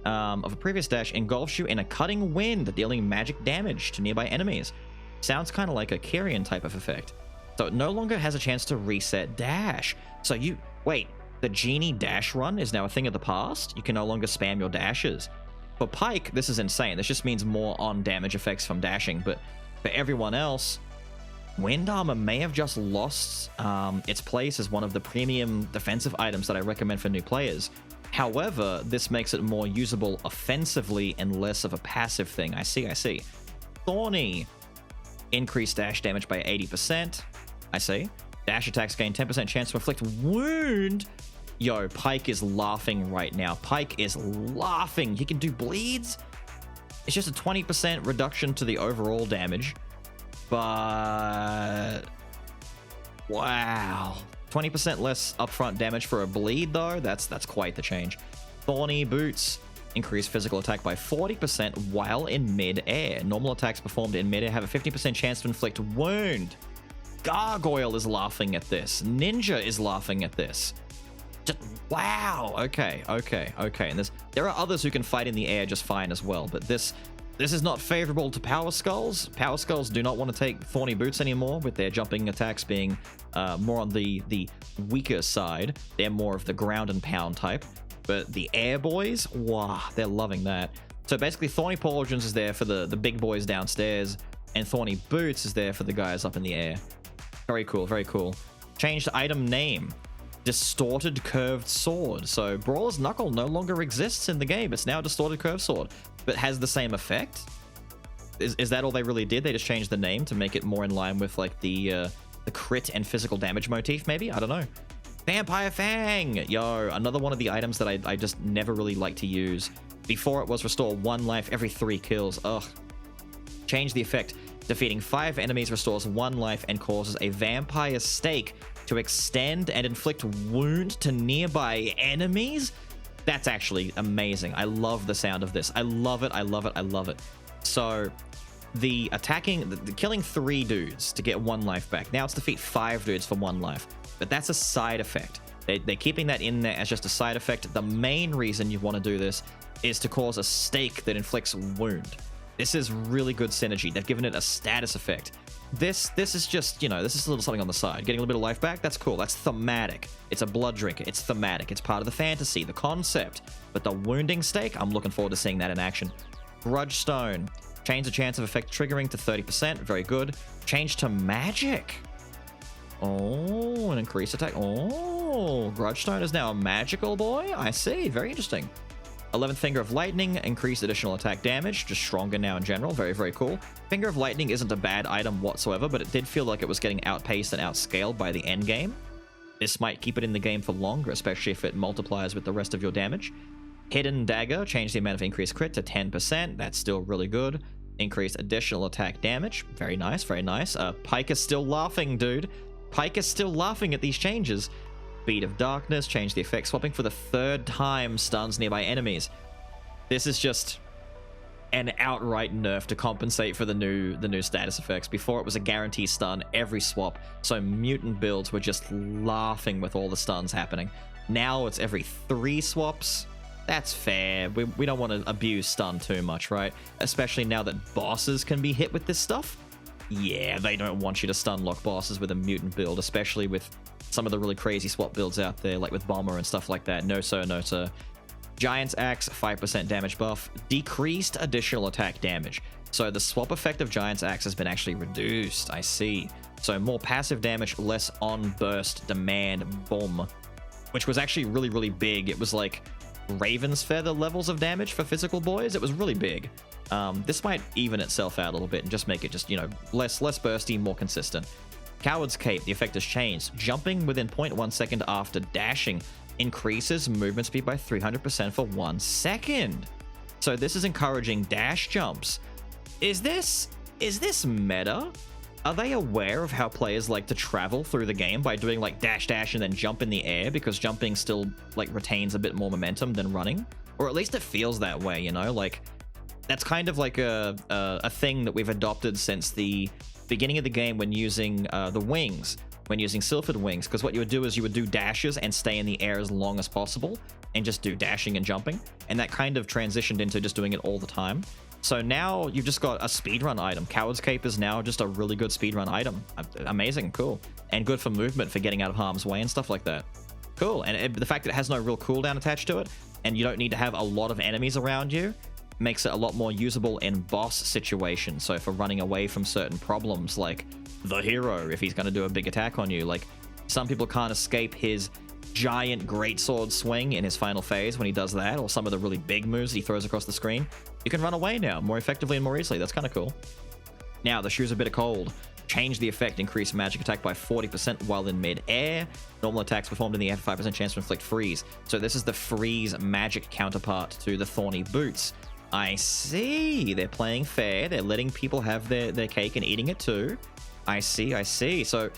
Of a previous dash engulfs you in a cutting wind, dealing magic damage to nearby enemies. Sounds kind of like a Kyrian type of effect. So it no longer has a chance to reset dash. So wait, the Genie dash run is now a thing of the past? You can no longer spam your dashes. For Pike, this is insane. This just means more on damage effects from dashing, but for everyone else, Wind Armor may have just lost its place as one of the premium defensive items that I recommend for new players. However, this makes it more usable offensively and less of a passive thing. I see. Thorny. Increased dash damage by 80%. I see. Dash attacks gain 10% chance to inflict wound. Yo, Pike is laughing right now. Pike is laughing. He can do bleeds. It's just a 20% reduction to the overall damage. But wow. 20% less upfront damage for a bleed, though. That's quite the change. Thorny Boots. Increase physical attack by 40% while in mid-air. Normal attacks performed in mid-air have a 50% chance to inflict wound. Gargoyle is laughing at this. Ninja is laughing at this. Just, wow. Okay. And there are others who can fight in the air just fine as well, but this is not favorable to Power Skulls. Power Skulls do not want to take Thorny Boots anymore, with their jumping attacks being more on the weaker side. They're more of the ground and pound type. But the Air Boys, wow, they're loving that. So basically, Thorny Pauldrons is there for the big boys downstairs, and Thorny Boots is there for the guys up in the air. Very cool, very cool. Changed item name. Distorted Curved Sword. So Brawler's Knuckle no longer exists in the game. It's now a Distorted Curved Sword, but has the same effect. Is that all they really did? They just changed the name to make it more in line with like the crit and physical damage motif, maybe? I don't know. Vampire Fang! Yo, another one of the items that I just never really like to use. Before it was restore 1 life every 3 kills. Ugh. Change the effect. Defeating 5 enemies restores 1 life and causes a vampire stake to extend and inflict wound to nearby enemies? That's actually amazing. I love the sound of this. I love it. So the killing 3 dudes to get 1 life back. Now it's defeat 5 dudes for 1 life. But that's a side effect. They're keeping that in there as just a side effect. The main reason you want to do this is to cause a stake that inflicts wound. This is really good synergy. They've given it a status effect. This is just, this is a little something on the side. Getting a little bit of life back, that's cool. That's thematic. It's a blood drinker. It's thematic. It's part of the fantasy, the concept. But the wounding stake, I'm looking forward to seeing that in action. Grudge Stone. Change the chance of effect triggering to 30%. Very good. Change to magic. Oh, an increased attack. Oh, Grudgestone is now a magical boy? I see. Very interesting. 11th Finger of Lightning, increased additional attack damage, just stronger now in general. Very, very cool. Finger of Lightning isn't a bad item whatsoever, but it did feel like it was getting outpaced and outscaled by the end game. This might keep it in the game for longer, especially if it multiplies with the rest of your damage. Hidden Dagger, changed the amount of increased crit to 10%. That's still really good. Increased additional attack damage. Very nice, very nice. Pike is still laughing, dude. Pike is still laughing at these changes. Beat of Darkness, changed the effect, swapping for the 3rd time stuns nearby enemies. This is just an outright nerf to compensate for the new status effects. Before it was a guarantee stun every swap, so mutant builds were just laughing with all the stuns happening. Now it's every 3 swaps. That's fair. We don't want to abuse stun too much, right? Especially now that bosses can be hit with this stuff. Yeah, they don't want you to stun lock bosses with a mutant build, especially with some of the really crazy swap builds out there, like with Bomber and stuff like that. No sir, no sir. Giant's Axe, 5% damage buff, decreased additional attack damage. So the swap effect of Giant's Axe has been actually reduced, I see. So more passive damage, less on burst, demand, boom. Which was actually really, really big. It was like Raven's Feather levels of damage for physical boys. It was really big. This might even itself out a little bit and just make it just, less bursty, more consistent. Coward's Cape, the effect has changed. Jumping within 0.1 second after dashing increases movement speed by 300% for 1 second. So this is encouraging dash jumps. Is this meta? Are they aware of how players like to travel through the game by doing like dash dash and then jump in the air, because jumping still like retains a bit more momentum than running? Or at least it feels that way, you know? Like that's kind of like a thing that we've adopted since the beginning of the game when using the wings, when using Sylphid wings, because what you would do is you would do dashes and stay in the air as long as possible and just do dashing and jumping, and that kind of transitioned into just doing it all the time. So now you've just got a speedrun item. Coward's Cape is now just a really good speedrun item. Amazing, cool. And good for movement, for getting out of harm's way and stuff like that. Cool, and the fact that it has no real cooldown attached to it, and you don't need to have a lot of enemies around you, makes it a lot more usable in boss situations. So for running away from certain problems, like the hero, if he's going to do a big attack on you, like some people can't escape his giant greatsword swing in his final phase when he does that, or some of the really big moves he throws across the screen. You can run away now more effectively and more easily. That's kind of cool. Now, the Shoes of Bitter Cold. Change the effect, increase magic attack by 40% while in mid-air. Normal attacks performed in the air have 5% chance to inflict freeze. So this is the freeze magic counterpart to the Thorny Boots. I see. They're playing fair. They're letting people have their cake and eating it too. I see, I see. So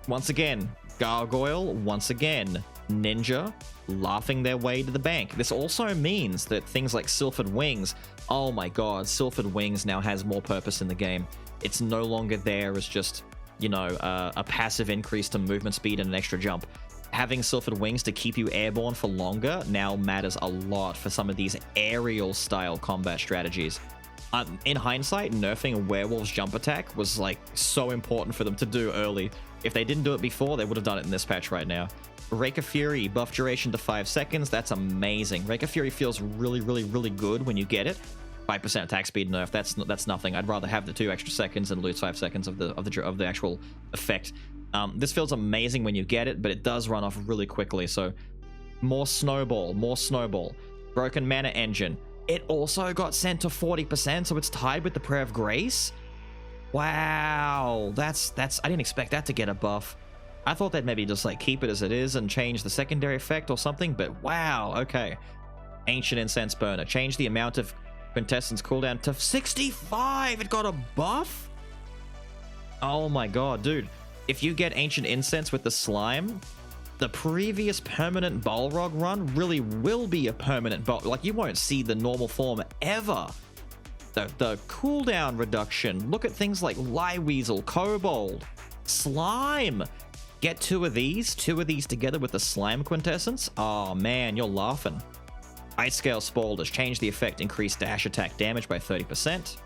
once again, Gargoyle, once again, Ninja, laughing their way to the bank. This also means that things like Sylphid Wings, oh my god, Sylphid Wings now has more purpose in the game. It's no longer there as just, you know, a passive increase to movement speed and an extra jump. Having Sylphid Wings to keep you airborne for longer now matters a lot for some of these aerial style combat strategies. In hindsight, nerfing Werewolf's jump attack was like so important for them to do early. If they didn't do it before, they would have done it in this patch right now. Rake of Fury, buff duration to 5 seconds. That's amazing. Rake of Fury feels really, really, really good when you get it. 5% attack speed nerf. That's nothing. I'd rather have the 2 extra seconds and lose 5 seconds of the actual effect. This feels amazing when you get it, but it does run off really quickly. So more snowball, more snowball. Broken Mana Engine. It also got sent to 40%, so it's tied with the Prayer of Grace. Wow, that's I didn't expect that to get a buff. I thought they'd maybe just like keep it as it is and change the secondary effect or something, but wow, okay. Ancient Incense Burner. Change the amount of Quintessence cooldown to 65. It got a buff? Oh my god, dude. If you get Ancient Incense with the slime, the previous permanent Balrog run really will be a permanent like you won't see the normal form ever. The cooldown reduction. Look at things like Lieweasel, Kobold, Slime. Get two of these together with the Slime Quintessence. Oh man, you're laughing. Ice Scale Spaulders. Change the effect, increase dash attack damage by 30%.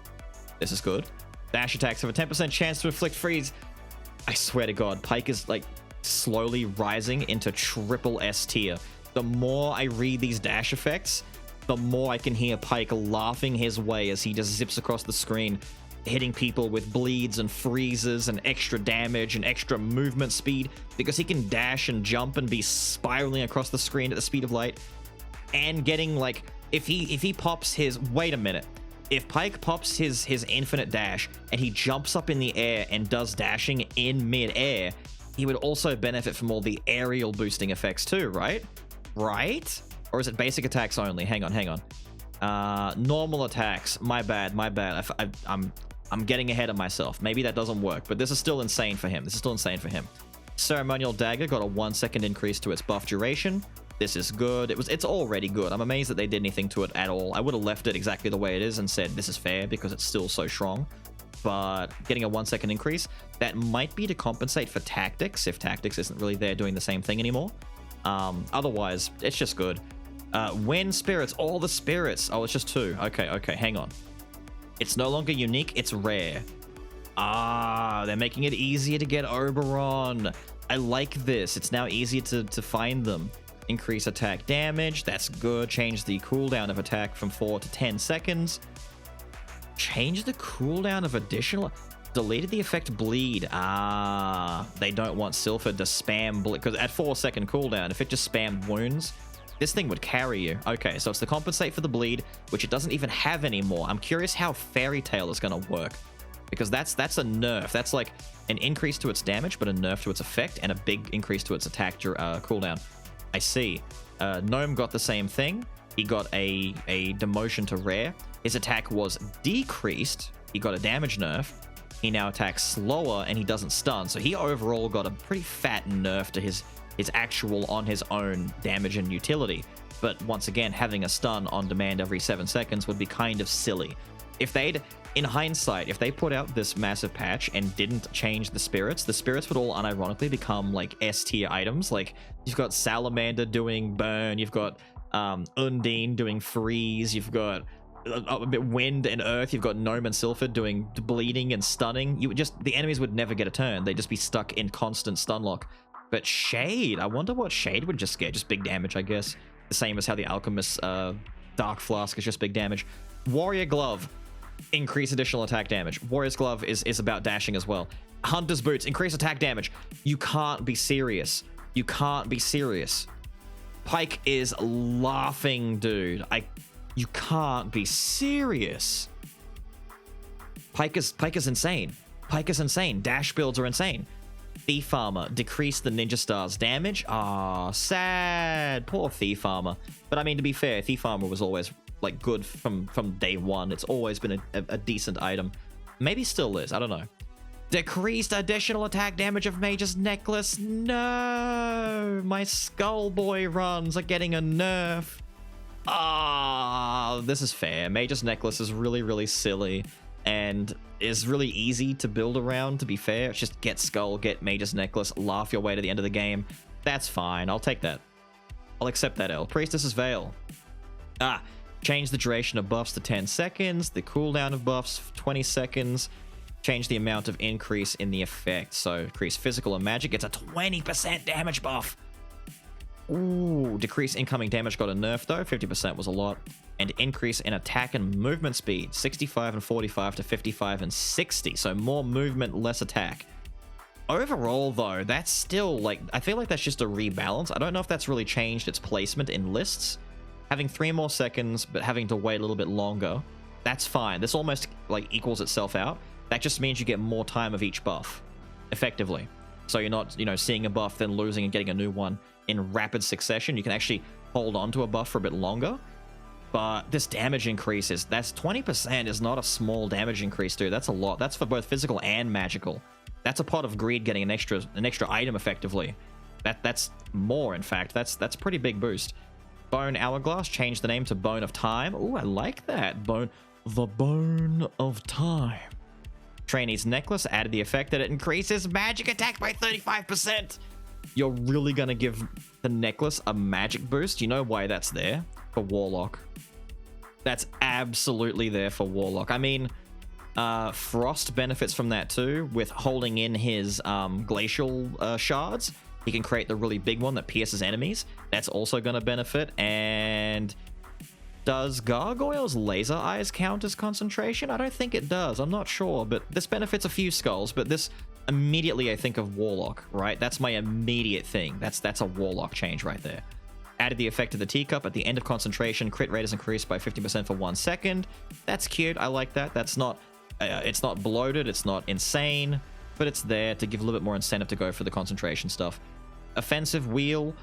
This is good. Dash attacks have a 10% chance to inflict freeze. I swear to god, Pike is like slowly rising into triple S tier. The more I read these dash effects, the more I can hear Pike laughing his way as he just zips across the screen, hitting people with bleeds and freezes and extra damage and extra movement speed, because he can dash and jump and be spiraling across the screen at the speed of light. And getting like, if he pops his, wait a minute, if Pike pops his infinite dash and he jumps up in the air and does dashing in mid-air, he would also benefit from all the aerial boosting effects too, right? Right? Or is it basic attacks only? Hang on. Normal attacks. My bad. I'm getting ahead of myself. Maybe that doesn't work, but this is still insane for him. Ceremonial Dagger got a 1 second increase to its buff duration. This is good. It's already good. I'm amazed that they did anything to it at all. I would have left it exactly the way it is and said this is fair because it's still so strong. But getting a 1 second increase, that might be to compensate for tactics, if tactics isn't really there doing the same thing anymore. Otherwise, it's just good. Wind spirits, all the spirits. Oh, it's just 2. Okay, hang on. It's no longer unique, it's rare. They're making it easier to get Oberon. I like this. It's now easier to find them. Increase attack damage, that's good. Change the cooldown of attack from 4 to 10 seconds. Change the cooldown of additional... Deleted the effect bleed. They don't want Sylphid to spam bleed, because at 4 second cooldown, if it just spammed wounds, this thing would carry you. Okay, so it's to compensate for the bleed, which it doesn't even have anymore. I'm curious how Fairy Tail is going to work, because that's a nerf. That's like an increase to its damage, but a nerf to its effect, and a big increase to its attack cooldown. I see. Gnome got the same thing. he got a demotion to rare. His attack was decreased. He got a damage nerf. He now attacks slower and he doesn't stun. So he overall got a pretty fat nerf to his actual on his own damage and utility. But once again, having a stun on demand every 7 seconds would be kind of silly. If they'd, in hindsight, if they put out this massive patch and didn't change the spirits would all unironically become like S tier items. Like you've got Salamander doing burn, you've got Undine doing freeze, you've got a bit wind and earth, you've got Gnome and Sylphid doing bleeding and stunning. The enemies would never get a turn. They'd just be stuck in constant stun lock. But Shade, I wonder what Shade would just get. Just big damage, I guess. The same as how the Alchemist's Dark Flask is just big damage. Warrior Glove, increase additional attack damage. Warrior's Glove is about dashing as well. Hunter's Boots, increase attack damage. You can't be serious. You can't be serious. Pike is laughing, dude. You can't be serious. Pike is insane. Pike is insane. Dash builds are insane. Thief Armor, decrease the Ninja Star's damage. Ah, sad. Poor Thief Armor. But I mean, to be fair, Thief Armor was always like good from day one. It's always been a decent item. Maybe still is. I don't know. Decreased additional attack damage of Mage's Necklace. No, my Skullboy runs are getting a nerf. Ah, this is fair. Mage's Necklace is really, really silly and is really easy to build around, to be fair. It's just get Skull, get Mage's Necklace, laugh your way to the end of the game. That's fine. I'll take that. I'll accept that L. Priestess's Veil. Change the duration of buffs to 10 seconds, the cooldown of buffs 20 seconds, change the amount of increase in the effect. So increase physical and magic. It's a 20% damage buff. Ooh, decrease incoming damage got a nerf though. 50% was a lot. And increase in attack and movement speed. 65 and 45 to 55 and 60. So more movement, less attack. Overall though, that's still like, I feel like that's just a rebalance. I don't know if that's really changed its placement in lists. Having 3 more seconds, but having to wait a little bit longer, that's fine. This almost like equals itself out. That just means you get more time of each buff, effectively. So you're not, seeing a buff, then losing and getting a new one in rapid succession. You can actually hold on to a buff for a bit longer. But this damage increase that's 20% is not a small damage increase, dude. That's a lot. That's for both physical and magical. That's a pot of greed getting an extra item effectively. That's more, in fact. That's pretty big boost. Bone Hourglass, change the name to Bone of Time. Ooh, I like that. The Bone of Time. Trainee's Necklace, added the effect that it increases magic attack by 35%. You're really gonna give the necklace a magic boost? You know why that's there? For Warlock. That's absolutely there for Warlock. I mean, Frost benefits from that too, with holding in his glacial shards. He can create the really big one that pierces enemies. That's also going to benefit. And does Gargoyle's laser eyes count as concentration? I don't think it does. I'm not sure, but this benefits a few skulls. But this immediately I think of Warlock, right? That's my immediate thing. That's a Warlock change right there. Added the effect of the teacup at the end of concentration. Crit rate is increased by 50% for 1 second. That's cute. I like that. That's not. It's not bloated. It's not insane, but it's there to give a little bit more incentive to go for the concentration stuff. Offensive wheel.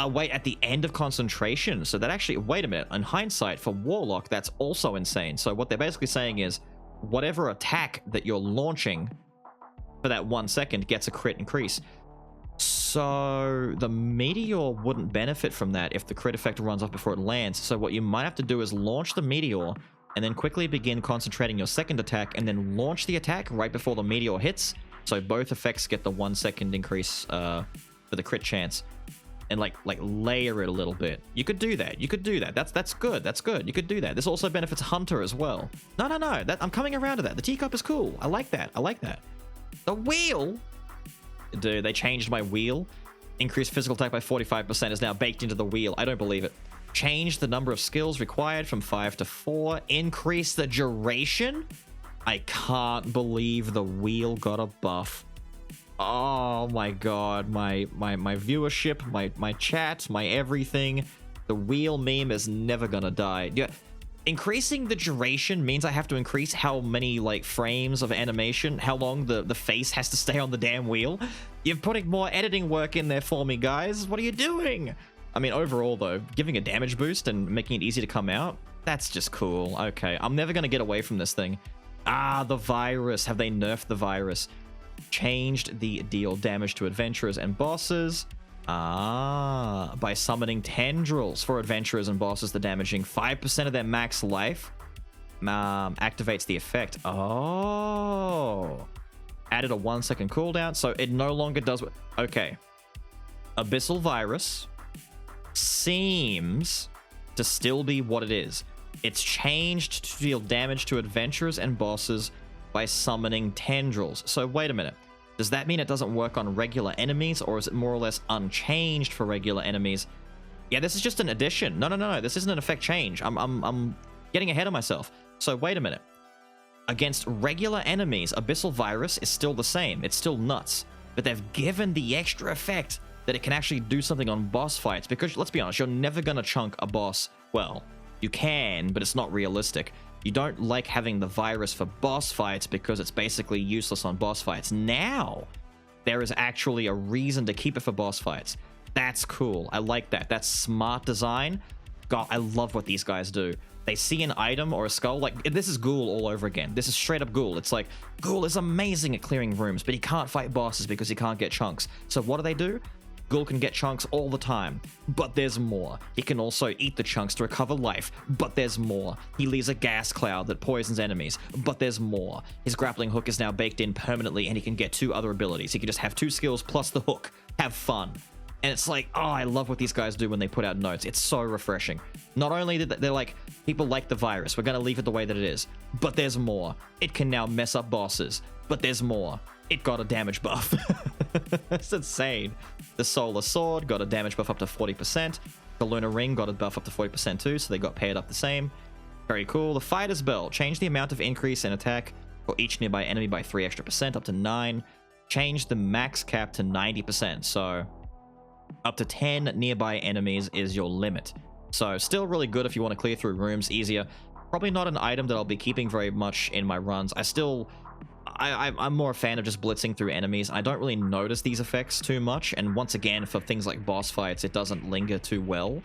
Wait, at the end of concentration. So that actually, wait a minute. In hindsight, for Warlock, that's also insane. So what they're basically saying is, whatever attack that you're launching for that 1 second gets a crit increase. So the meteor wouldn't benefit from that if the crit effect runs off before it lands. So what you might have to do is launch the meteor and then quickly begin concentrating your second attack and then launch the attack right before the meteor hits. So both effects get the 1 second increase for the crit chance. And like layer it a little bit. You could do that. You could do that. That's good. That's good. You could do that. This also benefits Hunter as well. No. I'm coming around to that. The teacup is cool. I like that. The wheel. Dude, they changed my wheel. Increased physical attack by 45% is now baked into the wheel. I don't believe it. Change the number of skills required from 5 to 4. Increase the duration. I can't believe the wheel got a buff. Oh my god, my viewership, my chat, my everything. The wheel meme is never gonna die. Yeah, increasing the duration means I have to increase how many frames of animation, how long the face has to stay on the damn wheel. You're putting more editing work in there for me, guys. What are you doing? I mean, overall, though, giving a damage boost and making it easy to come out, that's just cool. Okay, I'm never going to get away from this thing. Ah, the virus. Have they nerfed the virus? Changed the deal damage to adventurers and bosses. Ah, by summoning tendrils for adventurers and bosses, the damaging 5% of their max life activates the effect. Oh. Added a 1-second cooldown, so it no longer does... Okay. Abyssal Virus seems to still be what it is. It's changed to deal damage to adventurers and bosses by summoning tendrils. So wait a minute. Does that mean it doesn't work on regular enemies, or is it more or less unchanged for regular enemies? Yeah, this is just an addition. No. This isn't an effect change. I'm getting ahead of myself. So wait a minute. Against regular enemies, Abyssal Virus is still the same. It's still nuts. But they've given the extra effect that it can actually do something on boss fights. Because, let's be honest, you're never going to chunk a boss. Well, you can, but it's not realistic. You don't like having the virus for boss fights because it's basically useless on boss fights. Now, there is actually a reason to keep it for boss fights. That's cool. I like that. That's smart design. God, I love what these guys do. They see an item or a skull, like, this is Ghoul all over again. This is straight up Ghoul. It's like, Ghoul is amazing at clearing rooms, but he can't fight bosses because he can't get chunks. So what do? Ghoul can get chunks all the time, but there's more. He can also eat the chunks to recover life, but there's more. He leaves a gas cloud that poisons enemies, but there's more. His grappling hook is now baked in permanently, and he can get 2 other abilities. He can just have 2 skills plus the hook. Have fun. And it's like, oh, I love what these guys do when they put out notes. It's so refreshing. Not only did they're like, people like the virus, we're going to leave it the way that it is, but there's more. It can now mess up bosses, but there's more. It got a damage buff. It's insane. The Solar Sword got a damage buff up to 40%. The Lunar Ring got a buff up to 40% too, so they got paired up the same. Very cool. The Fighter's Belt changed the amount of increase in attack for each nearby enemy by 3 extra percent, up to 9. Changed the max cap to 90%, so up to 10 nearby enemies is your limit. So still really good if you want to clear through rooms easier. Probably not an item that I'll be keeping very much in my runs. I'm more a fan of just blitzing through enemies. I don't really notice these effects too much, and once again, for things like boss fights, it doesn't linger too well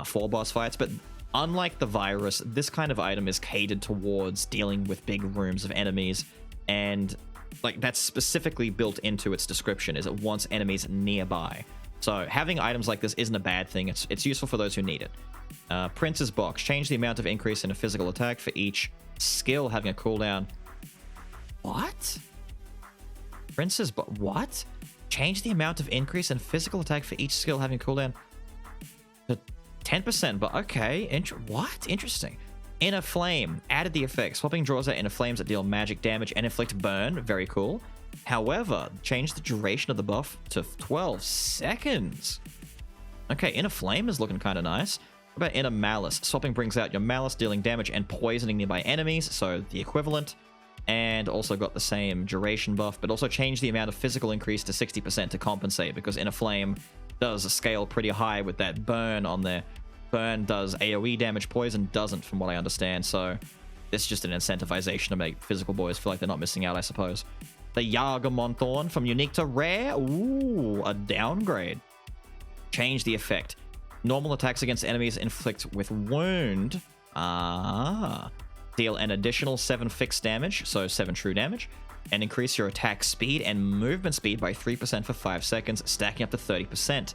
for boss fights. But unlike the virus, this kind of item is catered towards dealing with big rooms of enemies, and like that's specifically built into its description, is it wants enemies nearby. So having items like this isn't a bad thing. It's useful for those who need it. Prince's Box. Change the amount of increase in a physical attack for each skill having a cooldown. What? Prince's Box. What? Change the amount of increase in physical attack for each skill having a cooldown to 10%, but okay. What? Interesting. Inner Flame. Added the effect. Swapping draws out Inner Flames that deal magic damage and inflict burn. Very cool. However, change the duration of the buff to 12 seconds. Okay, Inner Flame is looking kind of nice. What about Inner Malice? Swapping brings out your Malice, dealing damage and poisoning nearby enemies, so the equivalent. And also got the same duration buff, but also changed the amount of physical increase to 60% to compensate, because Inner Flame does scale pretty high with that burn on there. Burn does AoE damage, poison doesn't, from what I understand, so this is just an incentivization to make physical boys feel like they're not missing out, I suppose. The Yargamon Thorn from unique to rare. Ooh, a downgrade. Change the effect. Normal attacks against enemies inflict with wound. Deal an additional 7 fixed damage, so 7 true damage, and increase your attack speed and movement speed by 3% for 5 seconds, stacking up to 30%.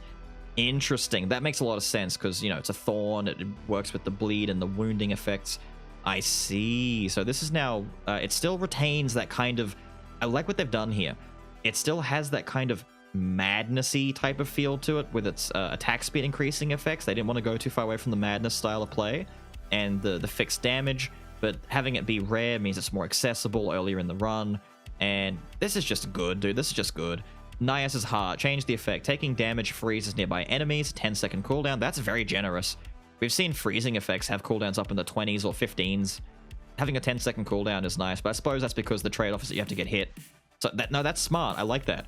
Interesting. That makes a lot of sense because, you know, it's a thorn. It works with the bleed and the wounding effects. I see. So this is now, it still retains that kind of, I like what they've done here. It still has that kind of madnessy type of feel to it with its attack speed increasing effects. They didn't want to go too far away from the madness style of play and the fixed damage, but having it be rare means it's more accessible earlier in the run. And this is just good, dude. This is just good. Nias's Heart. Change the effect. Taking damage freezes nearby enemies. 10-second cooldown. That's very generous. We've seen freezing effects have cooldowns up in the 20s or 15s. Having a 10-second cooldown is nice, but I suppose that's because the trade-off is that you have to get hit. So that's smart. I like that.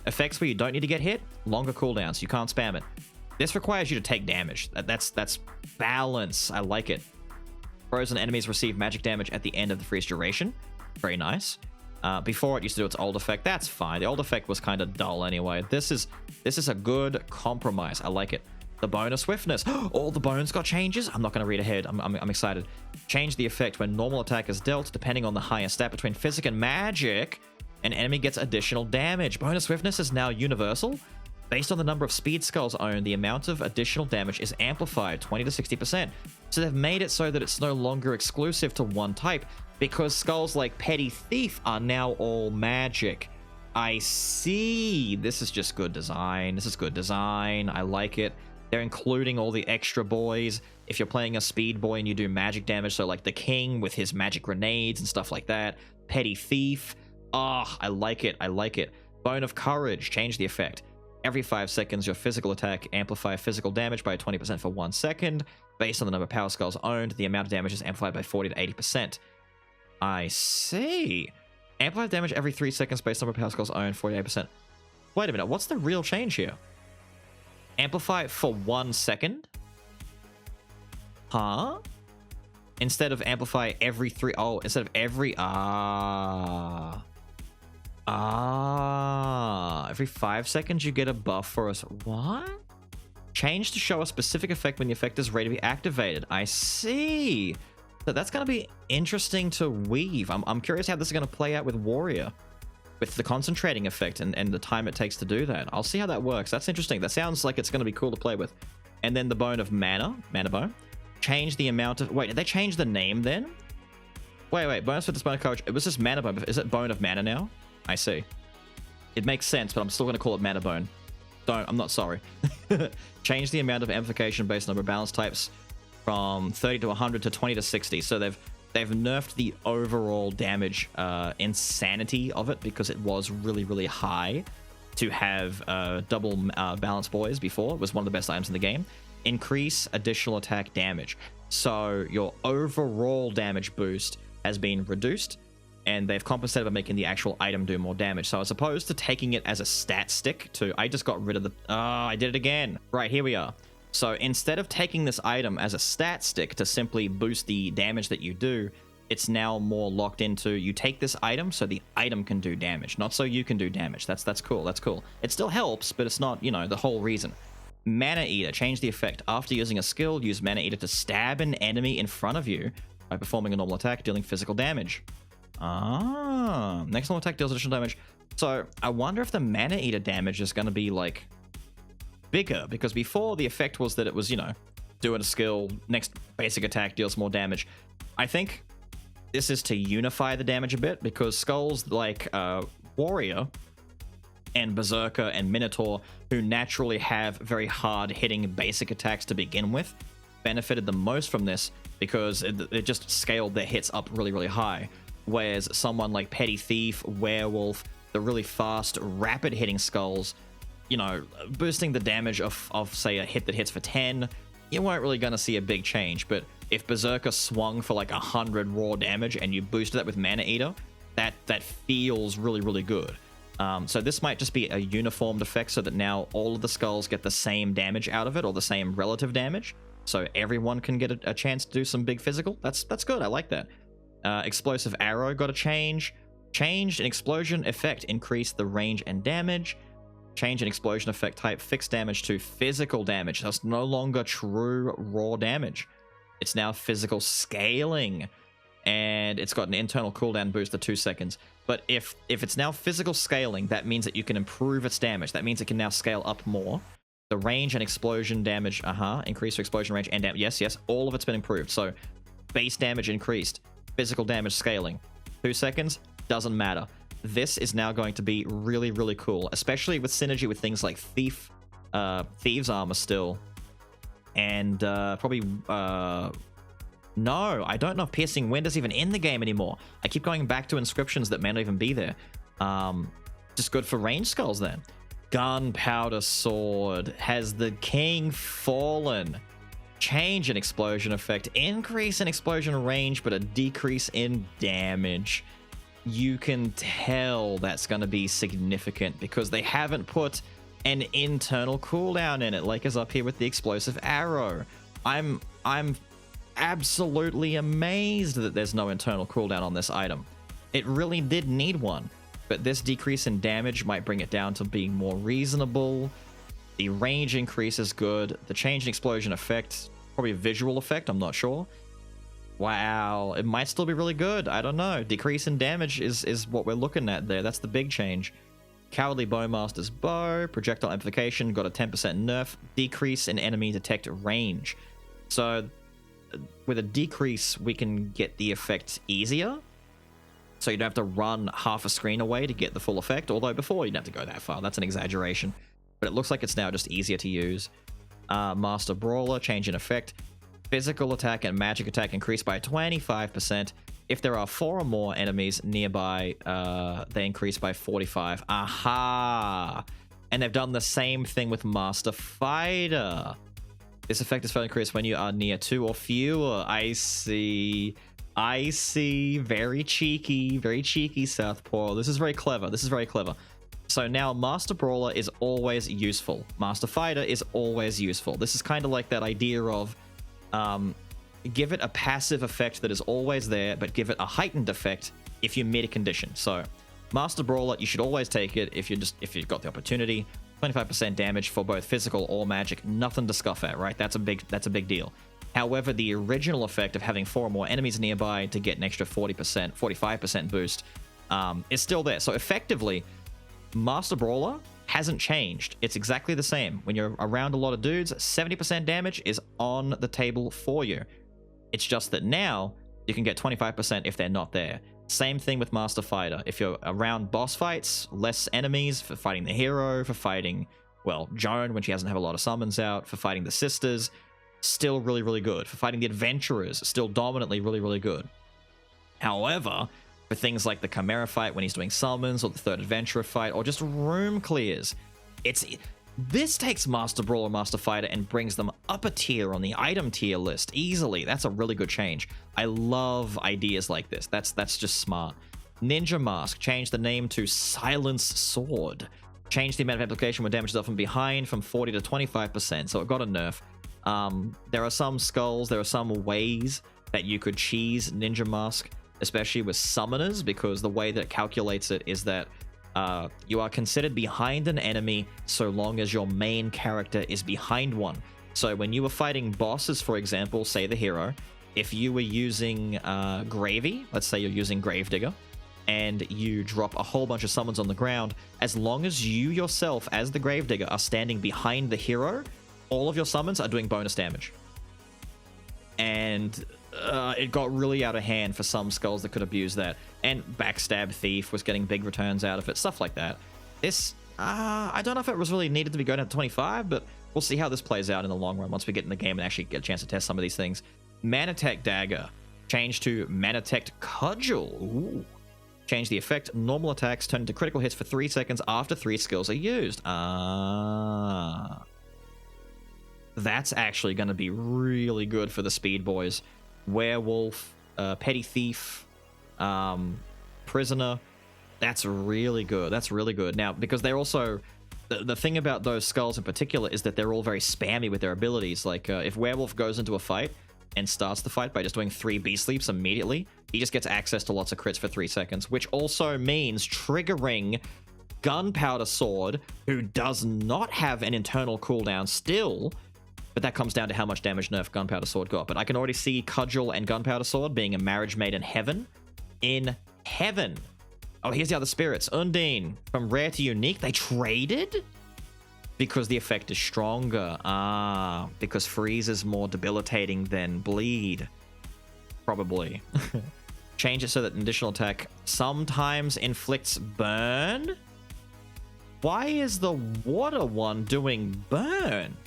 Effects where you don't need to get hit, longer cooldowns. You can't spam it. This requires you to take damage. That's balance. I like it. Frozen enemies receive magic damage at the end of the freeze duration. Very nice. Before it used to do its old effect. That's fine. The old effect was kind of dull anyway. This is a good compromise. I like it. The bone of swiftness. All the bones got changes. I'm not going to read ahead. I'm excited. Change the effect when normal attack is dealt. Depending on the higher stat between physic and magic, an enemy gets additional damage. Bone of swiftness is now universal. Based on the number of speed skulls owned, the amount of additional damage is amplified 20 to 60%. So they've made it so that it's no longer exclusive to one type, because skulls like Petty Thief are now all magic. I see. This is just good design. This is good design. I like it. They're including all the extra boys. If you're playing a speed boy and you do magic damage, so like the king with his magic grenades and stuff like that. Petty Thief. Ah, I like it. I like it. Bone of Courage. Change the effect. Every 5 seconds, your physical attack amplify physical damage by 20% for 1 second. Based on the number of power skulls owned, the amount of damage is amplified by 40 to 80%. I see. Amplified damage every 3 seconds based on the number of power skulls owned, 48%. Wait a minute, what's the real change here? Amplify for 1 second? Huh? Instead of amplify every 3... Oh, instead of every... every 5 seconds you get a buff for us. What? Change to show a specific effect when the effect is ready to be activated. I see. So that's going to be interesting to weave. I'm curious how this is going to play out with Warrior, with the concentrating effect and the time it takes to do that. I'll see how that works. That's interesting. That sounds like it's going to be cool to play with. And then the Bone of Mana Bone. Change the amount of... Wait, did they change the name then? Wait. Bonus for this Bone of Courage. It was just Mana Bone. Is it Bone of Mana now? I see. It makes sense, but I'm still going to call it Mana Bone. I'm not sorry. Change the amount of amplification based on number of balance types from 30 to 100 to 20 to 60. So they've nerfed the overall damage insanity of it, because it was really, really high to have double balance boys before. It was one of the best items in the game. Increase additional attack damage. So your overall damage boost has been reduced, and they've compensated by making the actual item do more damage. So as opposed to taking it as a stat stick to... I just got rid of the... I did it again. Right, here we are. So instead of taking this item as a stat stick to simply boost the damage that you do, it's now more locked into, you take this item so the item can do damage, not so you can do damage. That's cool. That's cool. It still helps, but it's not, the whole reason. Mana Eater. Change the effect. After using a skill, use Mana Eater to stab an enemy in front of you by performing a normal attack, dealing physical damage. Next normal attack deals additional damage. So I wonder if the Mana Eater damage is going to be like bigger, because before the effect was that it was, doing a skill, next basic attack deals more damage. I think this is to unify the damage a bit, because skulls like Warrior and Berserker and Minotaur, who naturally have very hard hitting basic attacks to begin with, benefited the most from this because it just scaled their hits up really, really high. Whereas someone like Petty Thief, Werewolf, the really fast, rapid hitting skulls, boosting the damage of say a hit that hits for 10, you weren't really going to see a big change. But if Berserker swung for like 100 raw damage and you boosted that with Mana Eater, that feels really, really good. So this might just be a uniformed effect, so that now all of the skulls get the same damage out of it, or the same relative damage, so everyone can get a chance to do some big physical. That's good. I like that. Explosive Arrow got a change. Change an explosion effect, increase the range and damage. Change an explosion effect type fixed damage to physical damage. That's no longer true raw damage. It's now physical scaling, and it's got an internal cooldown boost of 2 seconds. But if it's now physical scaling, that means that you can improve its damage. That means it can now scale up more. The range and explosion damage, increase your explosion range and damage. Yes, all of it's been improved. So base damage increased, physical damage scaling. 2 seconds, doesn't matter. This is now going to be really, really cool, especially with synergy with things like Thieves Armor still. And probably... No, I don't know if Piercing Wind is even in the game anymore. I keep going back to inscriptions that may not even be there. Just good for range skulls then. Gunpowder Sword. Has the king fallen? Change an explosion effect. Increase in explosion range, but a decrease in damage. You can tell that's going to be significant, because they haven't put an internal cooldown in it, like is up here with the explosive arrow. I'm absolutely amazed that there's no internal cooldown on this item. It really did need one, but this decrease in damage might bring it down to being more reasonable. The range increase is good. The change in explosion effect, probably a visual effect, I'm not sure. Wow, it might still be really good. I don't know. Decrease in damage is what we're looking at there. That's the big change. Cowardly Bowmaster's Bow, projectile amplification, got a 10% nerf. Decrease in enemy detect range. So with a decrease, we can get the effect easier. So you don't have to run half a screen away to get the full effect. Although before, you didn't have to go that far. That's an exaggeration. But it looks like it's now just easier to use. Master Brawler, change in effect. Physical attack and magic attack increase by 25%. If there are 4 or more enemies nearby, they increase by 45. Aha! And they've done the same thing with Master Fighter. This effect is further increased when you are near 2 or fewer. I see. I see. Very cheeky, Southpaw. This is very clever. This is very clever. So now Master Brawler is always useful. Master Fighter is always useful. This is kind of like that idea of give it a passive effect that is always there, but give it a heightened effect if you meet a condition. So Master Brawler, you should always take it if you've got the opportunity. 25% damage for both physical or magic, nothing to scoff at, right? That's a big deal. However, the original effect of having 4 or more enemies nearby to get an extra 40%, 45% boost is still there. So effectively, Master Brawler hasn't changed. It's exactly the same. When you're around a lot of dudes, 70% damage is on the table for you. It's just that now you can get 25% if they're not there. Same thing with Master Fighter. If you're around boss fights, less enemies for fighting the hero, for fighting, well, Joan when she doesn't have a lot of summons out, for fighting the sisters, still really good. For fighting the adventurers, still dominantly really good. However, for things like the Chimera fight when he's doing summons, or the third adventurer fight, or just room clears, this takes Master Brawler, Master Fighter, and brings them up a tier on the item tier list easily. That's a really good change. I love ideas like this. That's just smart. Ninja Mask, change the name to Silence Sword. Change the amount of application when damage is often behind from 40 to 25%, so it got a nerf. There are some skulls, there are some ways that you could cheese Ninja Mask, especially with summoners, because the way that it calculates it is that you are considered behind an enemy so long as your main character is behind one. So when you were fighting bosses, for example, say the hero, if you were using Gravy, let's say you're using Gravedigger, and you drop a whole bunch of summons on the ground, as long as you yourself, as the Gravedigger, are standing behind the hero, all of your summons are doing bonus damage. And it got really out of hand for some skulls that could abuse that. And Backstab Thief was getting big returns out of it, stuff like that. This, I don't know if it was really needed to be going down to 25, but we'll see how this plays out in the long run once we get in the game and actually get a chance to test some of these things. Manatech Dagger, change to Manatech Cudgel. Ooh. Change the effect. Normal attacks turn into critical hits for 3 seconds after 3 skills are used. That's actually going to be really good for the speed boys. Werewolf, Petty Thief, Prisoner. That's really good. That's really good. Now, because they're also... The thing about those skulls in particular is that they're all very spammy with their abilities. Like, if Werewolf goes into a fight and starts the fight by just doing 3 beast leaps immediately, he just gets access to lots of crits for 3 seconds, which also means triggering Gunpowder Sword, who does not have an internal cooldown still, but that comes down to how much damage nerf Gunpowder Sword got. But I can already see Cudgel and Gunpowder Sword being a marriage made in heaven. In heaven. Oh, here's the other spirits. Undine, from rare to unique, they traded? Because the effect is stronger. Because freeze is more debilitating than bleed. Probably. Change it so that an additional attack sometimes inflicts burn? Why is the water one doing burn?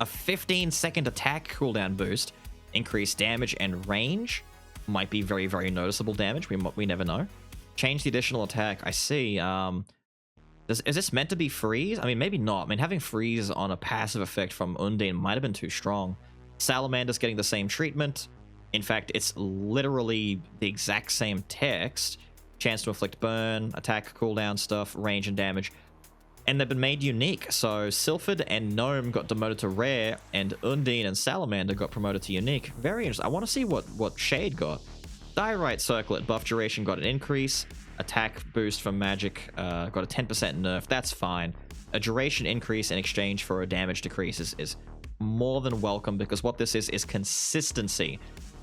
A 15-second attack cooldown boost, increased damage and range. Might be very, very noticeable damage. We never know. Change the additional attack. I see. Is this meant to be freeze? I mean, maybe not. I mean, having freeze on a passive effect from Undine might have been too strong. Salamander's getting the same treatment. In fact, it's literally the exact same text. Chance to inflict burn, attack, cooldown stuff, range, and damage. And they've been made unique. So Sylphid and Gnome got demoted to rare, and Undine and Salamander got promoted to unique. Very interesting. I want to see what Shade got. Diorite Circlet, buff duration got an increase. Attack boost from magic got a 10% nerf. That's fine. a duration increase in exchange for a damage decrease is more than welcome, because what this is consistency,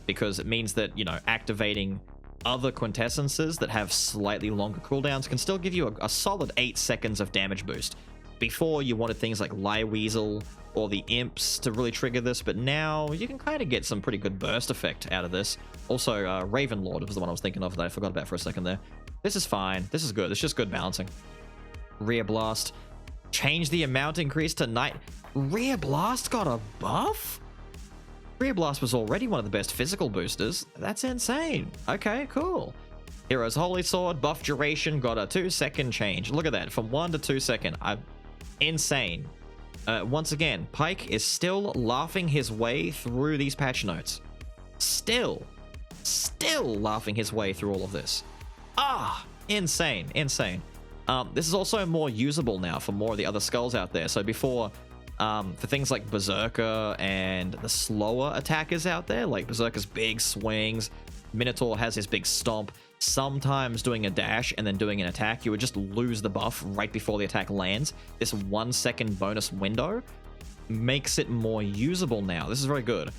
because it means that, you know, activating other quintessences that have slightly longer cooldowns can still give you a solid 8 seconds of damage boost. Before, you wanted things like Weasel or the Imps to really trigger this, but now you can kind of get some pretty good burst effect out of this. Also, Ravenlord was the one I was thinking of that I forgot about for a second there. This is fine. This is good. It's just good balancing. Rear Blast. Change the amount increase to night. Rear Blast got a buff? Rear Blast was already one of the best physical boosters. That's insane. Okay, cool. Hero's Holy Sword, buff duration, got a 2-second change. Look at that, from 1 to 2 second. Insane. Once again, Pike is still laughing his way through these patch notes. Still laughing his way through all of this. Insane. This is also more usable now for more of the other skulls out there. So before, for things like Berserker and the slower attackers out there, like Berserker's big swings, Minotaur has his big stomp, sometimes doing a dash and then doing an attack, you would just lose the buff right before the attack lands. This 1 second bonus window makes it more usable now. This is very good.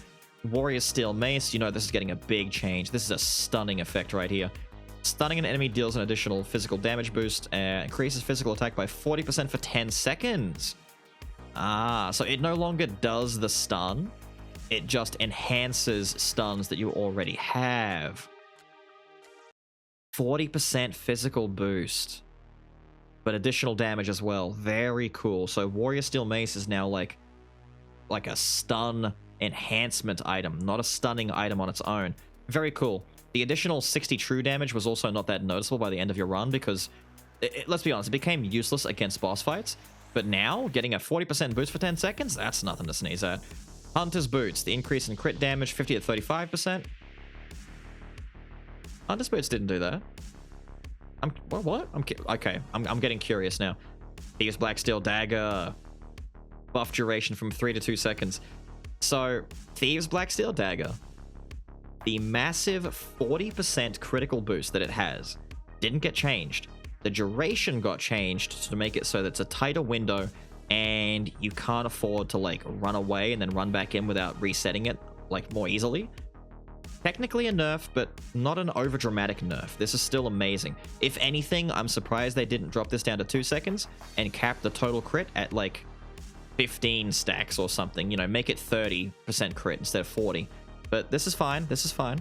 Warrior Steel Mace, you know this is getting a big change. This is a stunning effect right here. Stunning an enemy deals an additional physical damage boost and increases physical attack by 40% for 10 seconds. So it no longer does the stun. It just enhances stuns that you already have. 40% physical boost, but additional damage as well. Very cool. So Warrior Steel Mace is now like a stun enhancement item, not a stunning item on its own. Very cool. The additional 60 true damage was also not that noticeable by the end of your run, because let's be honest, it became useless against boss fights. But now, getting a 40% boost for 10 seconds, that's nothing to sneeze at. Hunter's Boots, the increase in crit damage, 50 to 35%. Hunter's Boots didn't do that. What? I'm getting curious now. Thieves Black Steel Dagger. Buff duration from 3 to 2 seconds. So, Thieves Black Steel Dagger, the massive 40% critical boost that it has, didn't get changed. The duration got changed to make it so that it's a tighter window and you can't afford to like run away and then run back in without resetting it like more easily. Technically a nerf, but not an overdramatic nerf. This is still amazing. If anything, I'm surprised they didn't drop this down to 2 seconds and cap the total crit at like 15 stacks or something. You know, make it 30% crit instead of 40. But this is fine. This is fine.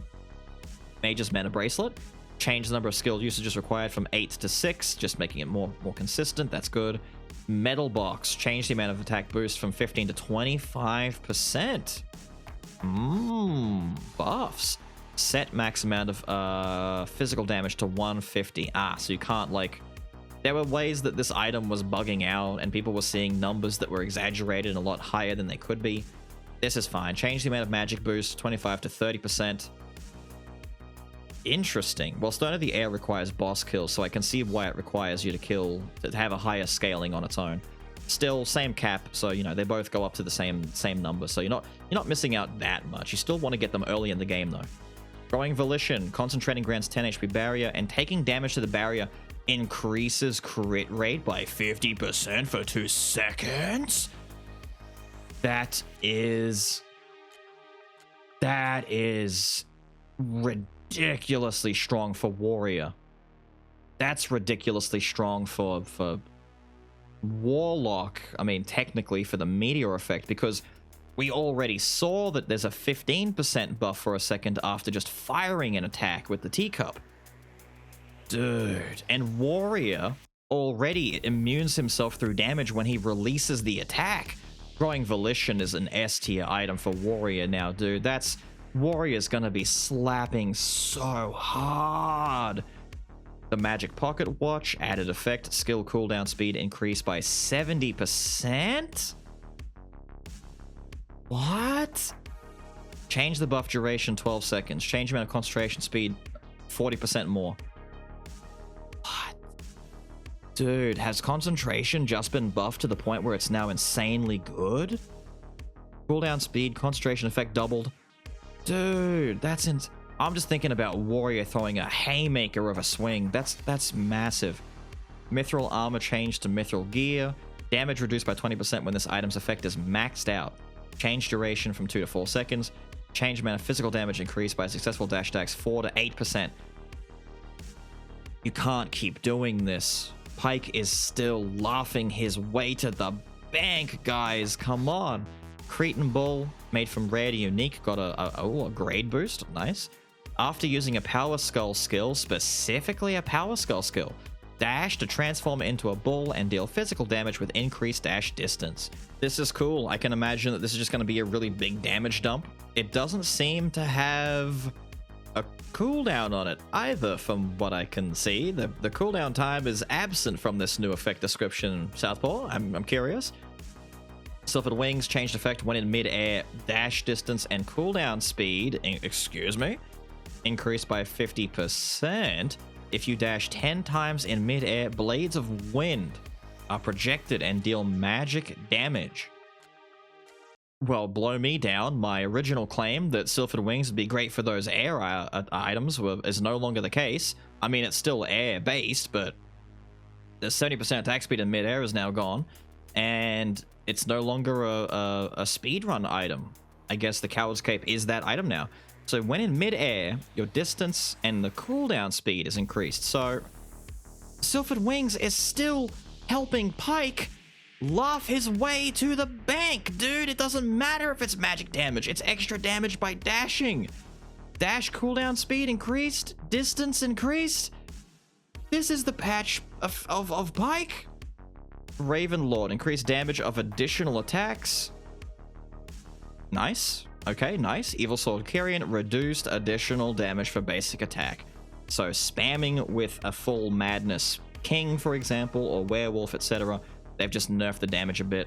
Mage's Mana Bracelet. Change the number of skill usages required from 8 to 6, just making it more consistent. That's good. Metal Box. Change the amount of attack boost from 15 to 25%. Buffs. Set max amount of physical damage to 150. So you can't like... There were ways that this item was bugging out and people were seeing numbers that were exaggerated and a lot higher than they could be. This is fine. Change the amount of magic boost, 25 to 30%. Interesting. Well, Stone of the Air requires boss kills, so I can see why it requires you to have a higher scaling on its own. Still, same cap, so you know they both go up to the same number, so you're not missing out that much. You still want to get them early in the game though. Growing Volition, concentrating grants 10 HP barrier, and taking damage to the barrier increases crit rate by 50% for 2 seconds. That is ridiculously strong for Warrior. That's ridiculously strong for Warlock. I mean, technically for the Meteor effect, because we already saw that there's a 15% buff for a second after just firing an attack with the teacup. Dude. And Warrior already immunes himself through damage when he releases the attack. Growing Volition is an S tier item for Warrior now, dude. Warrior's gonna be slapping so hard. The Magic Pocket Watch, added effect, skill cooldown speed increased by 70%? What? Change the buff duration 12 seconds. Change amount of concentration speed 40% more. What? Dude, has concentration just been buffed to the point where it's now insanely good? Cooldown speed, concentration effect doubled. Dude, I'm just thinking about Warrior throwing a haymaker of a swing. That's massive. Mithril armor changed to Mithril gear. Damage reduced by 20% when this item's effect is maxed out. Change duration from 2 to 4 seconds. Change amount of physical damage increased by successful dash attacks 4 to 8%. You can't keep doing this. Pike is still laughing his way to the bank, guys. Come on. Cretan Bull, made from rare to unique, got a grade boost. Nice. After using a Power Skull skill, specifically a Power Skull skill, dash to transform into a bull and deal physical damage with increased dash distance. This is cool. I can imagine that this is just going to be a really big damage dump. It doesn't seem to have a cooldown on it either, from what I can see. The cooldown time is absent from this new effect description, Southpaw. I'm curious. Silvered Wings changed effect when in mid-air. Dash distance and cooldown speed, excuse me, increased by 50%. If you dash 10 times in mid-air, Blades of Wind are projected and deal magic damage. Well, blow me down. My original claim that Silvered Wings would be great for those air items is no longer the case. I mean, it's still air-based, but the 70% attack speed in mid-air is now gone, and it's no longer a speedrun item. I guess the Coward's Cape is that item now. So when in mid-air, your distance and the cooldown speed is increased. So Silvered Wings is still helping Pike laugh his way to the bank, dude. It doesn't matter if it's magic damage. It's extra damage by dashing. Dash cooldown speed increased. Distance increased. This is the patch of Pike. Raven Lord, increased damage of additional attacks. Nice. Okay, nice. Evil Sword Kyrian, reduced additional damage for basic attack. So spamming with a full Madness King, for example, or Werewolf, etc., they've just nerfed the damage a bit.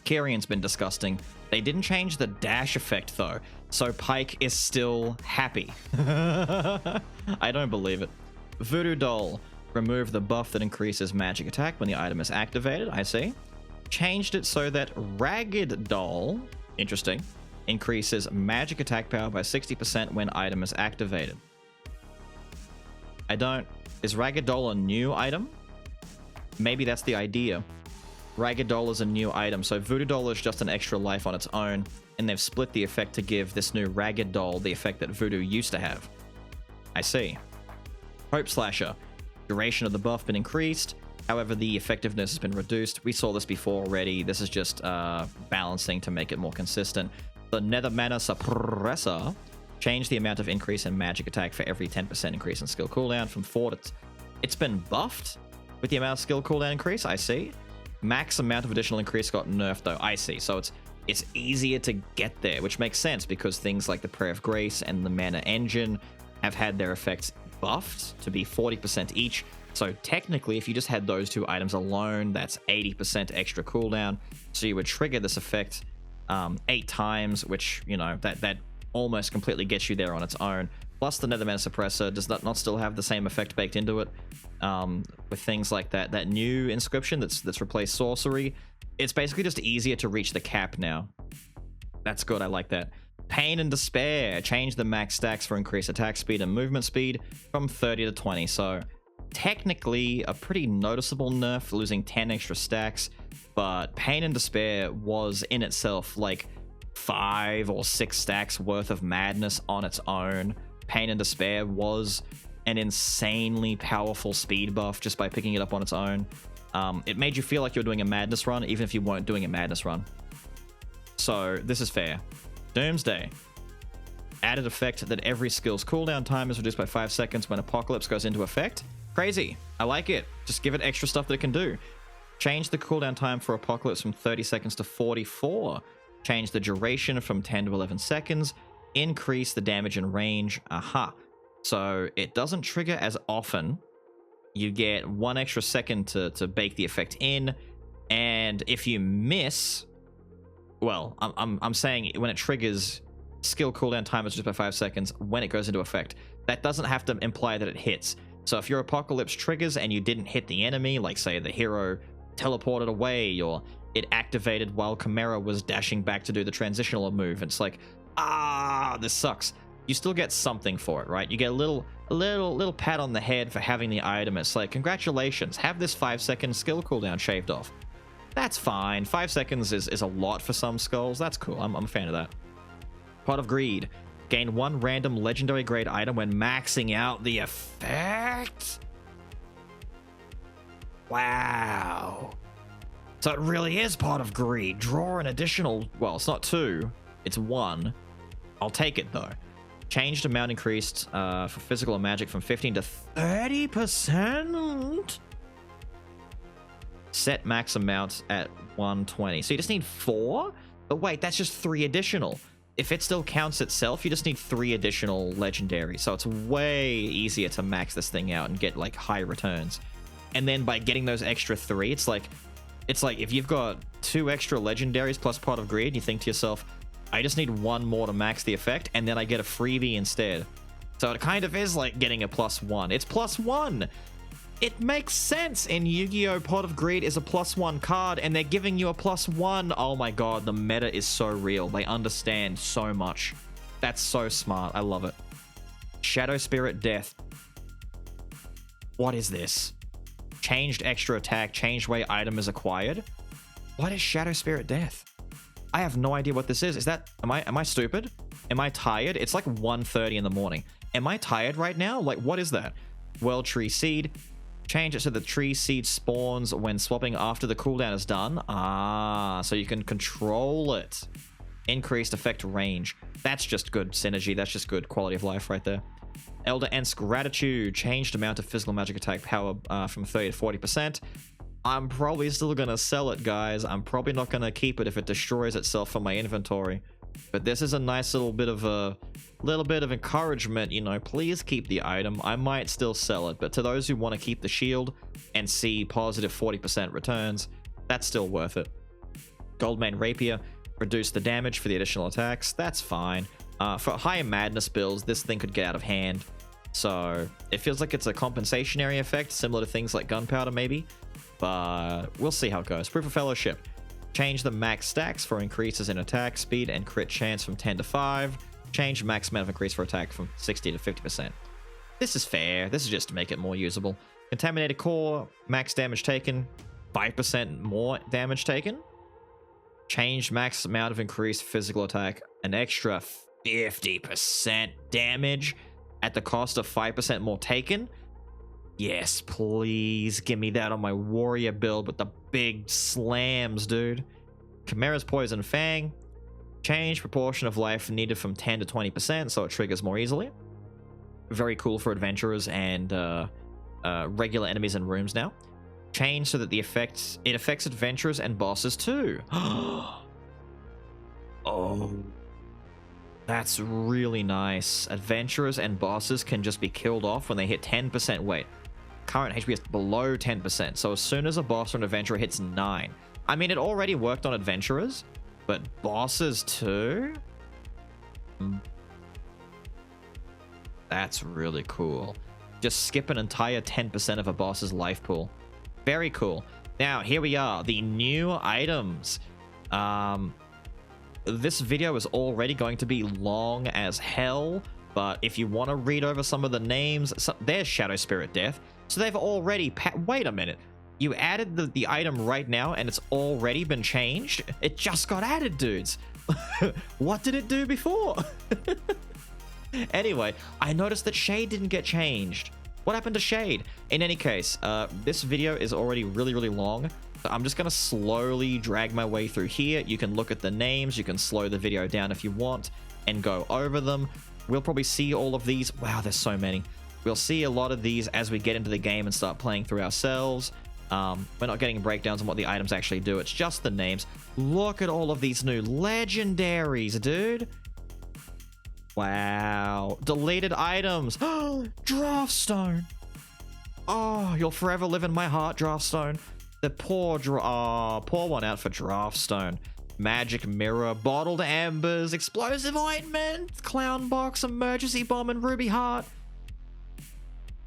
Kyrian's been disgusting. They didn't change the dash effect, though, so Pike is still happy. I don't believe it. Voodoo Doll. Remove the buff that increases magic attack when the item is activated. I see. Changed it so that Ragged Doll, interesting, increases magic attack power by 60% when item is activated. Is Ragged Doll a new item? Maybe that's the idea. Ragged Doll is a new item, so Voodoo Doll is just an extra life on its own, and they've split the effect to give this new Ragged Doll the effect that Voodoo used to have. I see. Hope Slasher. Duration of the buff been increased, however the effectiveness has been reduced. We saw this before already. This is just balancing to make it more consistent. The Nether Mana Suppressor changed the amount of increase in magic attack for every 10% increase in skill cooldown from 4 to... It's been buffed with the amount of skill cooldown increase, I see. Max amount of additional increase got nerfed though, I see. So it's easier to get there, which makes sense because things like the Prayer of Grace and the Mana Engine have had their effects buffed to be 40% each. So technically, if you just had those two items alone, that's 80% extra cooldown. So you would trigger this effect 8 times, which, you know, that almost completely gets you there on its own. Plus the Nether Mana Suppressor does not still have the same effect baked into it, with things like that new Inscription that's replaced sorcery. It's basically just easier to reach the cap now. That's good, I like that. Pain and Despair. Change the max stacks for increased attack speed and movement speed from 30 to 20. So technically a pretty noticeable nerf, losing 10 extra stacks, but Pain and Despair was in itself like 5 or 6 stacks worth of madness on its own. Pain and Despair was an insanely powerful speed buff just by picking it up on its own. It made you feel like you were doing a madness run even if you weren't doing a madness run. So this is fair. Doomsday. Added effect that every skill's cooldown time is reduced by 5 seconds when Apocalypse goes into effect. Crazy. I like it. Just give it extra stuff that it can do. Change the cooldown time for Apocalypse from 30 seconds to 44. Change the duration from 10 to 11 seconds. Increase the damage and range. Aha. So it doesn't trigger as often. You get 1 extra second to bake the effect in. And if you miss... Well, I'm saying when it triggers, skill cooldown time is just by 5 seconds when it goes into effect. That doesn't have to imply that it hits. So if your Apocalypse triggers and you didn't hit the enemy, like say the hero teleported away or it activated while Chimera was dashing back to do the transitional move, it's like, this sucks. You still get something for it, right? You get a little pat on the head for having the item. It's like, congratulations, have this 5-second skill cooldown shaved off. That's fine. 5 seconds is a lot for some skulls. That's cool. I'm a fan of that. Pot of Greed. Gain 1 random legendary grade item when maxing out the effect. Wow. So it really is Pot of Greed. Draw an additional... Well, it's not 2. It's 1. I'll take it, though. Changed amount increased for physical and magic from 15 to 30%. Set max amount at 120. So you just need 4? But wait, that's just 3 additional. If it still counts itself, you just need 3 additional legendary. So it's way easier to max this thing out and get like high returns. And then by getting those extra 3, it's like if you've got 2 extra legendaries plus Pot of Greed, you think to yourself, I just need 1 more to max the effect, and then I get a freebie instead. So it kind of is like getting a +1. It's +1. It makes sense. In Yu-Gi-Oh! Pot of Greed is a +1 card, and they're giving you a +1. Oh my god, the meta is so real. They understand so much. That's so smart. I love it. Shadow Spirit Death. What is this? Changed extra attack, changed way item is acquired. What is Shadow Spirit Death? I have no idea what this is. Is that... Am I stupid? Am I tired? It's like 1:30 in the morning. Am I tired right now? Like, what is that? World Tree Seed. Change it so the tree seed spawns when swapping after the cooldown is done. Ah, so you can control it. Increased effect range. That's just good synergy. That's just good quality of life right there. Elder Ent's Gratitude. Changed amount of physical magic attack power from 30 to 40%. I'm probably still going to sell it, guys. I'm probably not going to keep it if it destroys itself from my inventory. But this is a nice little bit of encouragement, you know, please keep the item. I might still sell it, but to those who want to keep the shield and see positive 40% returns, that's still worth it. Goldmane Rapier, reduce the damage for the additional attacks. That's fine. For higher madness builds, this thing could get out of hand. So it feels like it's a compensationary effect, similar to things like Gunpowder maybe. But we'll see how it goes. Proof of Fellowship. Change the max stacks for increases in attack speed and crit chance from 10 to 5. Change max amount of increase for attack from 60 to 50%. This is fair. This is just to make it more usable. Contaminated Core, max damage taken, 5% more damage taken. Change max amount of increased physical attack, an extra 50% damage at the cost of 5% more taken. Yes, please give me that on my warrior build with the big slams, dude. Chimera's Poison Fang. Change proportion of life needed from 10 to 20%, so it triggers more easily. Very cool for adventurers and regular enemies in rooms now. Change so that it affects adventurers and bosses too. Oh, that's really nice. Adventurers and bosses can just be killed off when they hit 10% weight. Current HP is below 10%, so as soon as a boss or an adventurer hits 9. I mean, it already worked on adventurers, but bosses too? That's really cool. Just skip an entire 10% of a boss's life pool. Very cool. Now, here we are, the new items. This video is already going to be long as hell, but if you want to read over some of the names, there's Shadow Spirit Death. So they've already... Wait a minute. You added the item right now and it's already been changed? It just got added, dudes. What did it do before? Anyway, I noticed that Shade didn't get changed. What happened to Shade? In any case, this video is already really, really long. So I'm just going to slowly drag my way through here. You can look at the names. You can slow the video down if you want and go over them. We'll probably see all of these. Wow, there's so many. We'll see a lot of these as we get into the game and start playing through ourselves. We're not getting breakdowns on what the items actually do. It's just the names. Look at all of these new legendaries, dude. Wow. Deleted items. Draftstone. Oh, you'll forever live in my heart, Draftstone. The poor one out for Draftstone. Magic Mirror, Bottled Ambers, Explosive Ointment, Clown Box, Emergency Bomb, and Ruby Heart.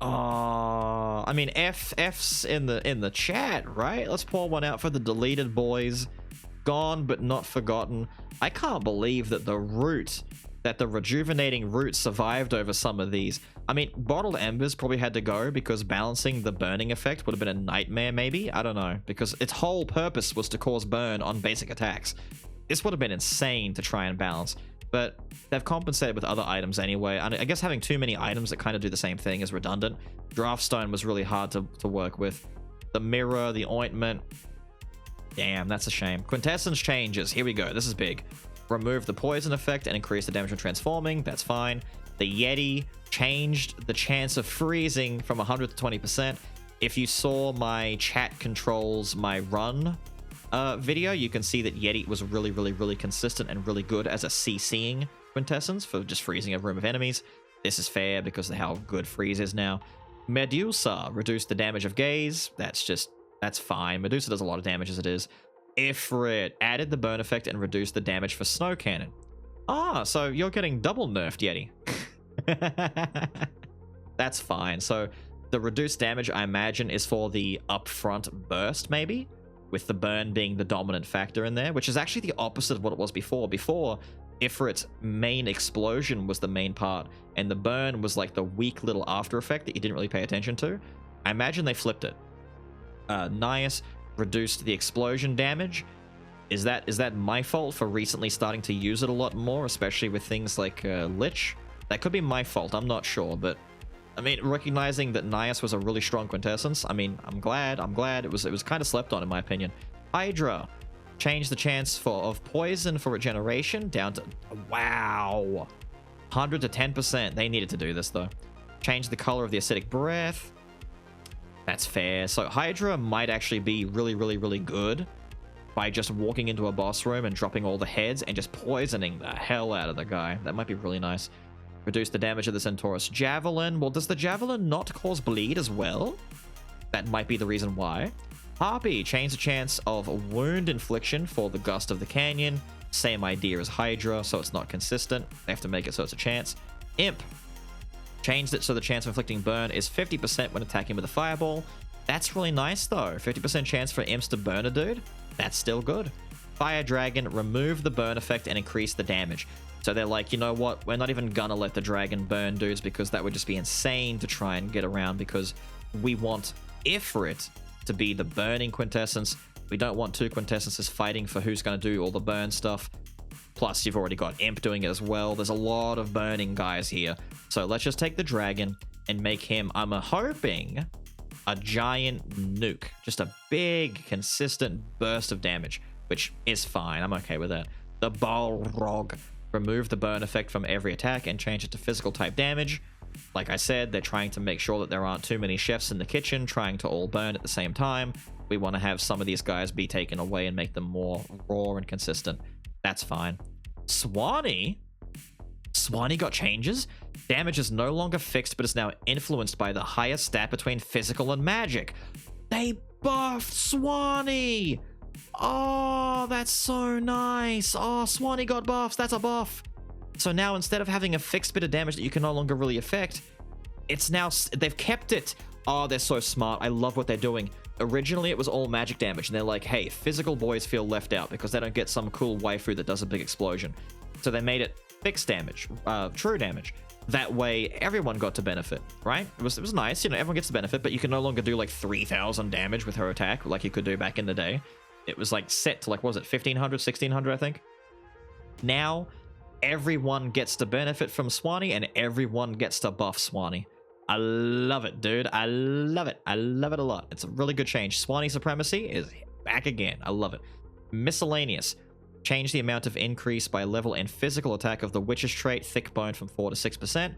I mean, F's in the chat, right? Let's pour one out for the deleted boys. Gone but not forgotten. I can't believe that the root that the rejuvenating root survived over some of these. I mean, bottled embers probably had to go because balancing the burning effect would have been a nightmare, maybe? I don't know, because its whole purpose was to cause burn on basic attacks. This would have been insane to try and balance, but they've compensated with other items anyway. And I guess having too many items that kind of do the same thing is redundant. Draftstone was really hard to work with. The mirror, the ointment. Damn, that's a shame. Quintessence changes. Here we go. This is big. Remove the poison effect and increase the damage from transforming. That's fine. The Yeti changed the chance of freezing from 100 to 20%. If you saw my chat controls my run video, you can see that Yeti was really consistent and really good as a CCing Quintessence for just freezing a room of enemies. This is fair because of how good freeze is now. Medusa reduced the damage of gaze. That's fine. Medusa does a lot of damage as it is. Ifrit added the burn effect and reduced the damage for snow cannon. Ah, so you're getting double nerfed, Yeti. That's fine. So the reduced damage, I imagine, is for the upfront burst, maybe? With the burn being the dominant factor in there, which is actually the opposite of what it was before. Before, Ifrit's main explosion was the main part, and the burn was like the weak little after effect that you didn't really pay attention to. I imagine they flipped it. Nias reduced the explosion damage. Is that my fault for recently starting to use it a lot more, especially with things like Lich? That could be my fault, I'm not sure, but I mean, recognizing that Nias was a really strong Quintessence, I mean, I'm glad. It was kind of slept on in my opinion. Hydra changed the chance of poison for regeneration down to, wow, 100 to 10%. They needed to do this though. Change the color of the acidic breath. That's fair. So Hydra might actually be really good by just walking into a boss room and dropping all the heads and just poisoning the hell out of the guy. That might be really nice. Reduce the damage of the Centaurus Javelin. Well, does the Javelin not cause bleed as well? That might be the reason why. Harpy changed the chance of wound infliction for the Gust of the Canyon. Same idea as Hydra, so it's not consistent. They have to make it so it's a chance. Imp changed it so the chance of inflicting burn is 50% when attacking with a fireball. That's really nice though. 50% chance for imps to burn a dude. That's still good. Fire Dragon removed the burn effect and increased the damage. So they're like, you know what? We're not even gonna let the dragon burn dudes because that would just be insane to try and get around, because we want Ifrit to be the burning Quintessence. We don't want two Quintessences fighting for who's gonna do all the burn stuff. Plus, you've already got Imp doing it as well. There's a lot of burning guys here. So let's just take the dragon and make him, I'm hoping, a giant nuke. Just a big, consistent burst of damage, which is fine. I'm okay with that. The Balrog. Remove the burn effect from every attack and change it to physical type damage. Like I said, they're trying to make sure that there aren't too many chefs in the kitchen trying to all burn at the same time. We want to have some of these guys be taken away and make them more raw and consistent. That's fine. Swanee got changes. Damage is no longer fixed, but is now influenced by the highest stat between physical and magic. They buffed Swanee! Oh, that's so nice. Oh, Swanee got buffs. That's a buff. So now instead of having a fixed bit of damage that you can no longer really affect, it's now, they've kept it. Oh, they're so smart. I love what they're doing. Originally, it was all magic damage, and they're like, hey, physical boys feel left out because they don't get some cool waifu that does a big explosion. So they made it fixed damage, true damage. That way, everyone got to benefit, right? It was nice, you know, everyone gets to benefit, but you can no longer do like 3,000 damage with her attack like you could do back in the day. It was like set to like, what was it, 1,500, 1,600, I think? Now, everyone gets to benefit from Swanee, and everyone gets to buff Swanee. I love it, dude. I love it. I love it a lot. It's a really good change. Swanee Supremacy is back again. I love it. Miscellaneous. Change the amount of increase by level and physical attack of the Witch's trait, Thick Bone, from 4 to 6%.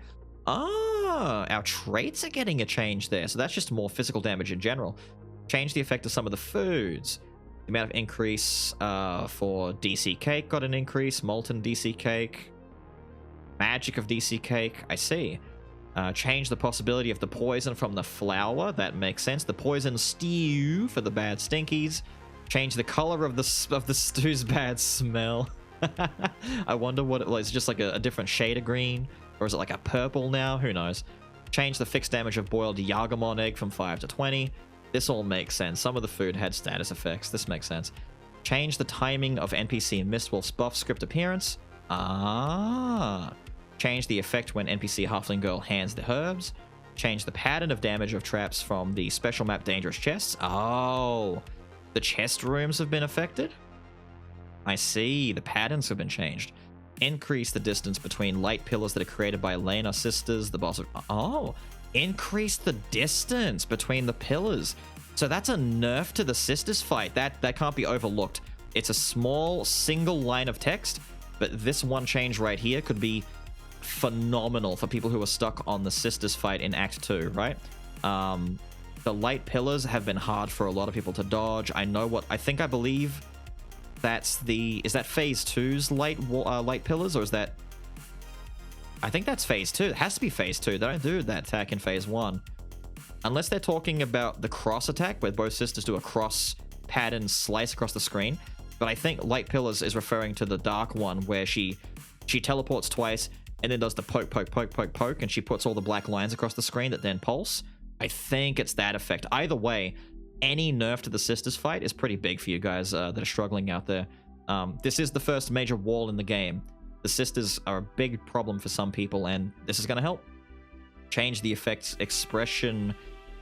Ah, our traits are getting a change there. So that's just more physical damage in general. Change the effect of some of the foods. The amount of increase for DC Cake got an increase. Molten DC Cake. Magic of DC Cake. I see. Change the possibility of the poison from the flour. That makes sense. The poison stew for the bad stinkies. Change the color of the stew's bad smell. I wonder what it was. Just like a different shade of green, or is it like a purple now? Who knows? Change the fixed damage of boiled Yagamon egg from 5 to 20. This all makes sense. Some of the food had status effects. This makes sense. Change the timing of NPC Mistwolf's buff script appearance. Ah. Change the effect when NPC Halfling Girl hands the herbs. Change the pattern of damage of traps from the special map Dangerous Chests. Oh. The chest rooms have been affected? I see. The patterns have been changed. Increase the distance between light pillars that are created by Lena Sisters, the boss of... Oh. Increase the distance between the pillars. So that's a nerf to the Sisters fight. That can't be overlooked. It's a small single line of text, but this one change right here could be phenomenal for people who are stuck on the Sisters fight in Act 2, right? The light pillars have been hard for a lot of people to dodge. I believe that's is that Phase 2's light pillars, or is that... I think that's Phase 2. It has to be Phase 2. They don't do that attack in Phase 1. Unless they're talking about the cross attack, where both sisters do a cross pattern slice across the screen. But I think light pillars is referring to the dark one, where she teleports twice and then does the poke, poke, poke, poke, poke, and she puts all the black lines across the screen that then pulse. I think it's that effect. Either way, any nerf to the Sisters fight is pretty big for you guys that are struggling out there. This is the first major wall in the game. The Sisters are a big problem for some people, and this is going to help. Change the effect's expression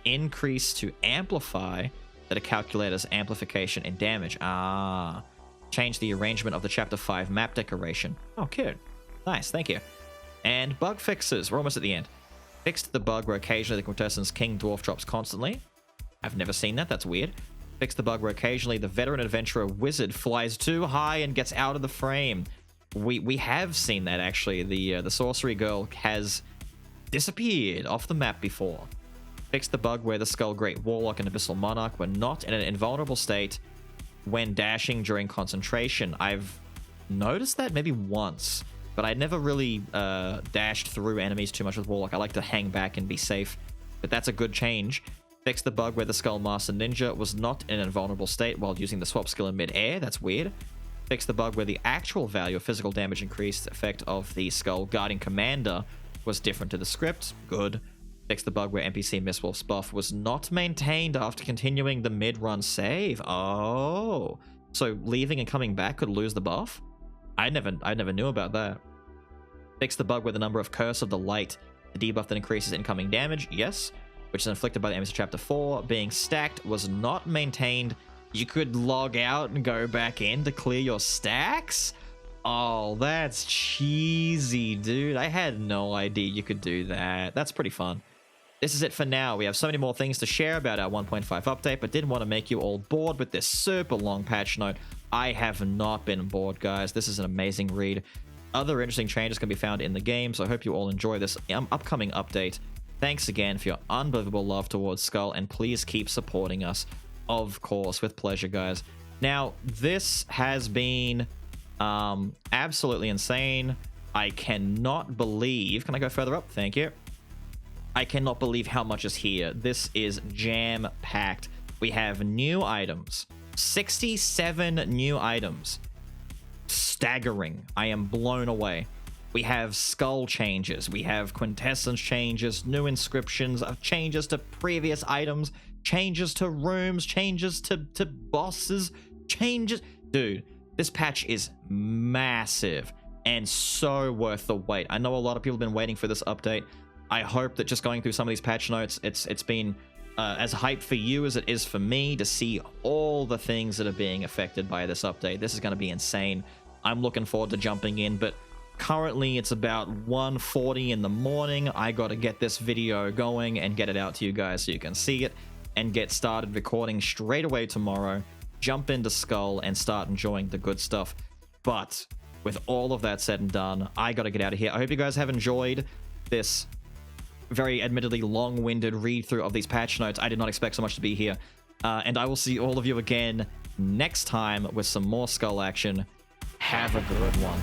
increase to amplify that are calculated as amplification and damage. Ah. Change the arrangement of the Chapter 5 map decoration. Oh, cute. Nice, thank you. And bug fixes. We're almost at the end. Fixed the bug where occasionally the Quintessence King Dwarf drops constantly. I've never seen that. That's weird. Fixed the bug where occasionally the Veteran Adventurer Wizard flies too high and gets out of the frame. We have seen that, actually. The Sorcery Girl has disappeared off the map before. Fixed the bug where the Skull Great Warlock and Abyssal Monarch were not in an invulnerable state when dashing during concentration. I've noticed that maybe once, but I never really dashed through enemies too much with Warlock. I like to hang back and be safe, but that's a good change. Fixed the bug where the Skull Master Ninja was not in an invulnerable state while using the swap skill in mid-air. That's weird. Fixed the bug where the actual value of physical damage increased effect of the Skull Guardian Commander was different to the script. Good. Fixed the bug where NPC Mistwolf's buff was not maintained after continuing the mid-run save. Oh. So leaving and coming back could lose the buff? I never knew about that. Fixed the bug where the number of Curse of the Light, the debuff that increases incoming damage, yes, which is inflicted by the enemies of Chapter 4, being stacked, was not maintained. You could log out and go back in to clear your stacks? Oh, that's cheesy, dude. I had no idea you could do that. That's pretty fun. This is it for now. We have so many more things to share about our 1.5 update, but didn't want to make you all bored with this super long patch note. I have not been bored, guys. This is an amazing read. Other interesting changes can be found in the game, so I hope you all enjoy this upcoming update. Thanks again for your unbelievable love towards Skull, and please keep supporting us. Of course, with pleasure, guys. Now, this has been absolutely insane. I cannot believe... Can I go further up? Thank you. I cannot believe how much is here. This is jam-packed. We have new items. 67 new items. Staggering. I am blown away. We have skull changes. We have quintessence changes, new inscriptions, changes to previous items, changes to rooms, changes to bosses, changes... Dude, this patch is massive and so worth the wait. I know a lot of people have been waiting for this update. I hope that just going through some of these patch notes, it's been as hyped for you as it is for me to see all the things that are being affected by this update. This is going to be insane. I'm looking forward to jumping in, but currently it's about 1:40 in the morning. I got to get this video going and get it out to you guys so you can see it and get started recording straight away tomorrow. Jump into Skull and start enjoying the good stuff. But with all of that said and done, I got to get out of here. I hope you guys have enjoyed this very admittedly long-winded read-through of these patch notes. I did not expect so much to be here. And I will see all of you again next time with some more Skull action. Have a good one.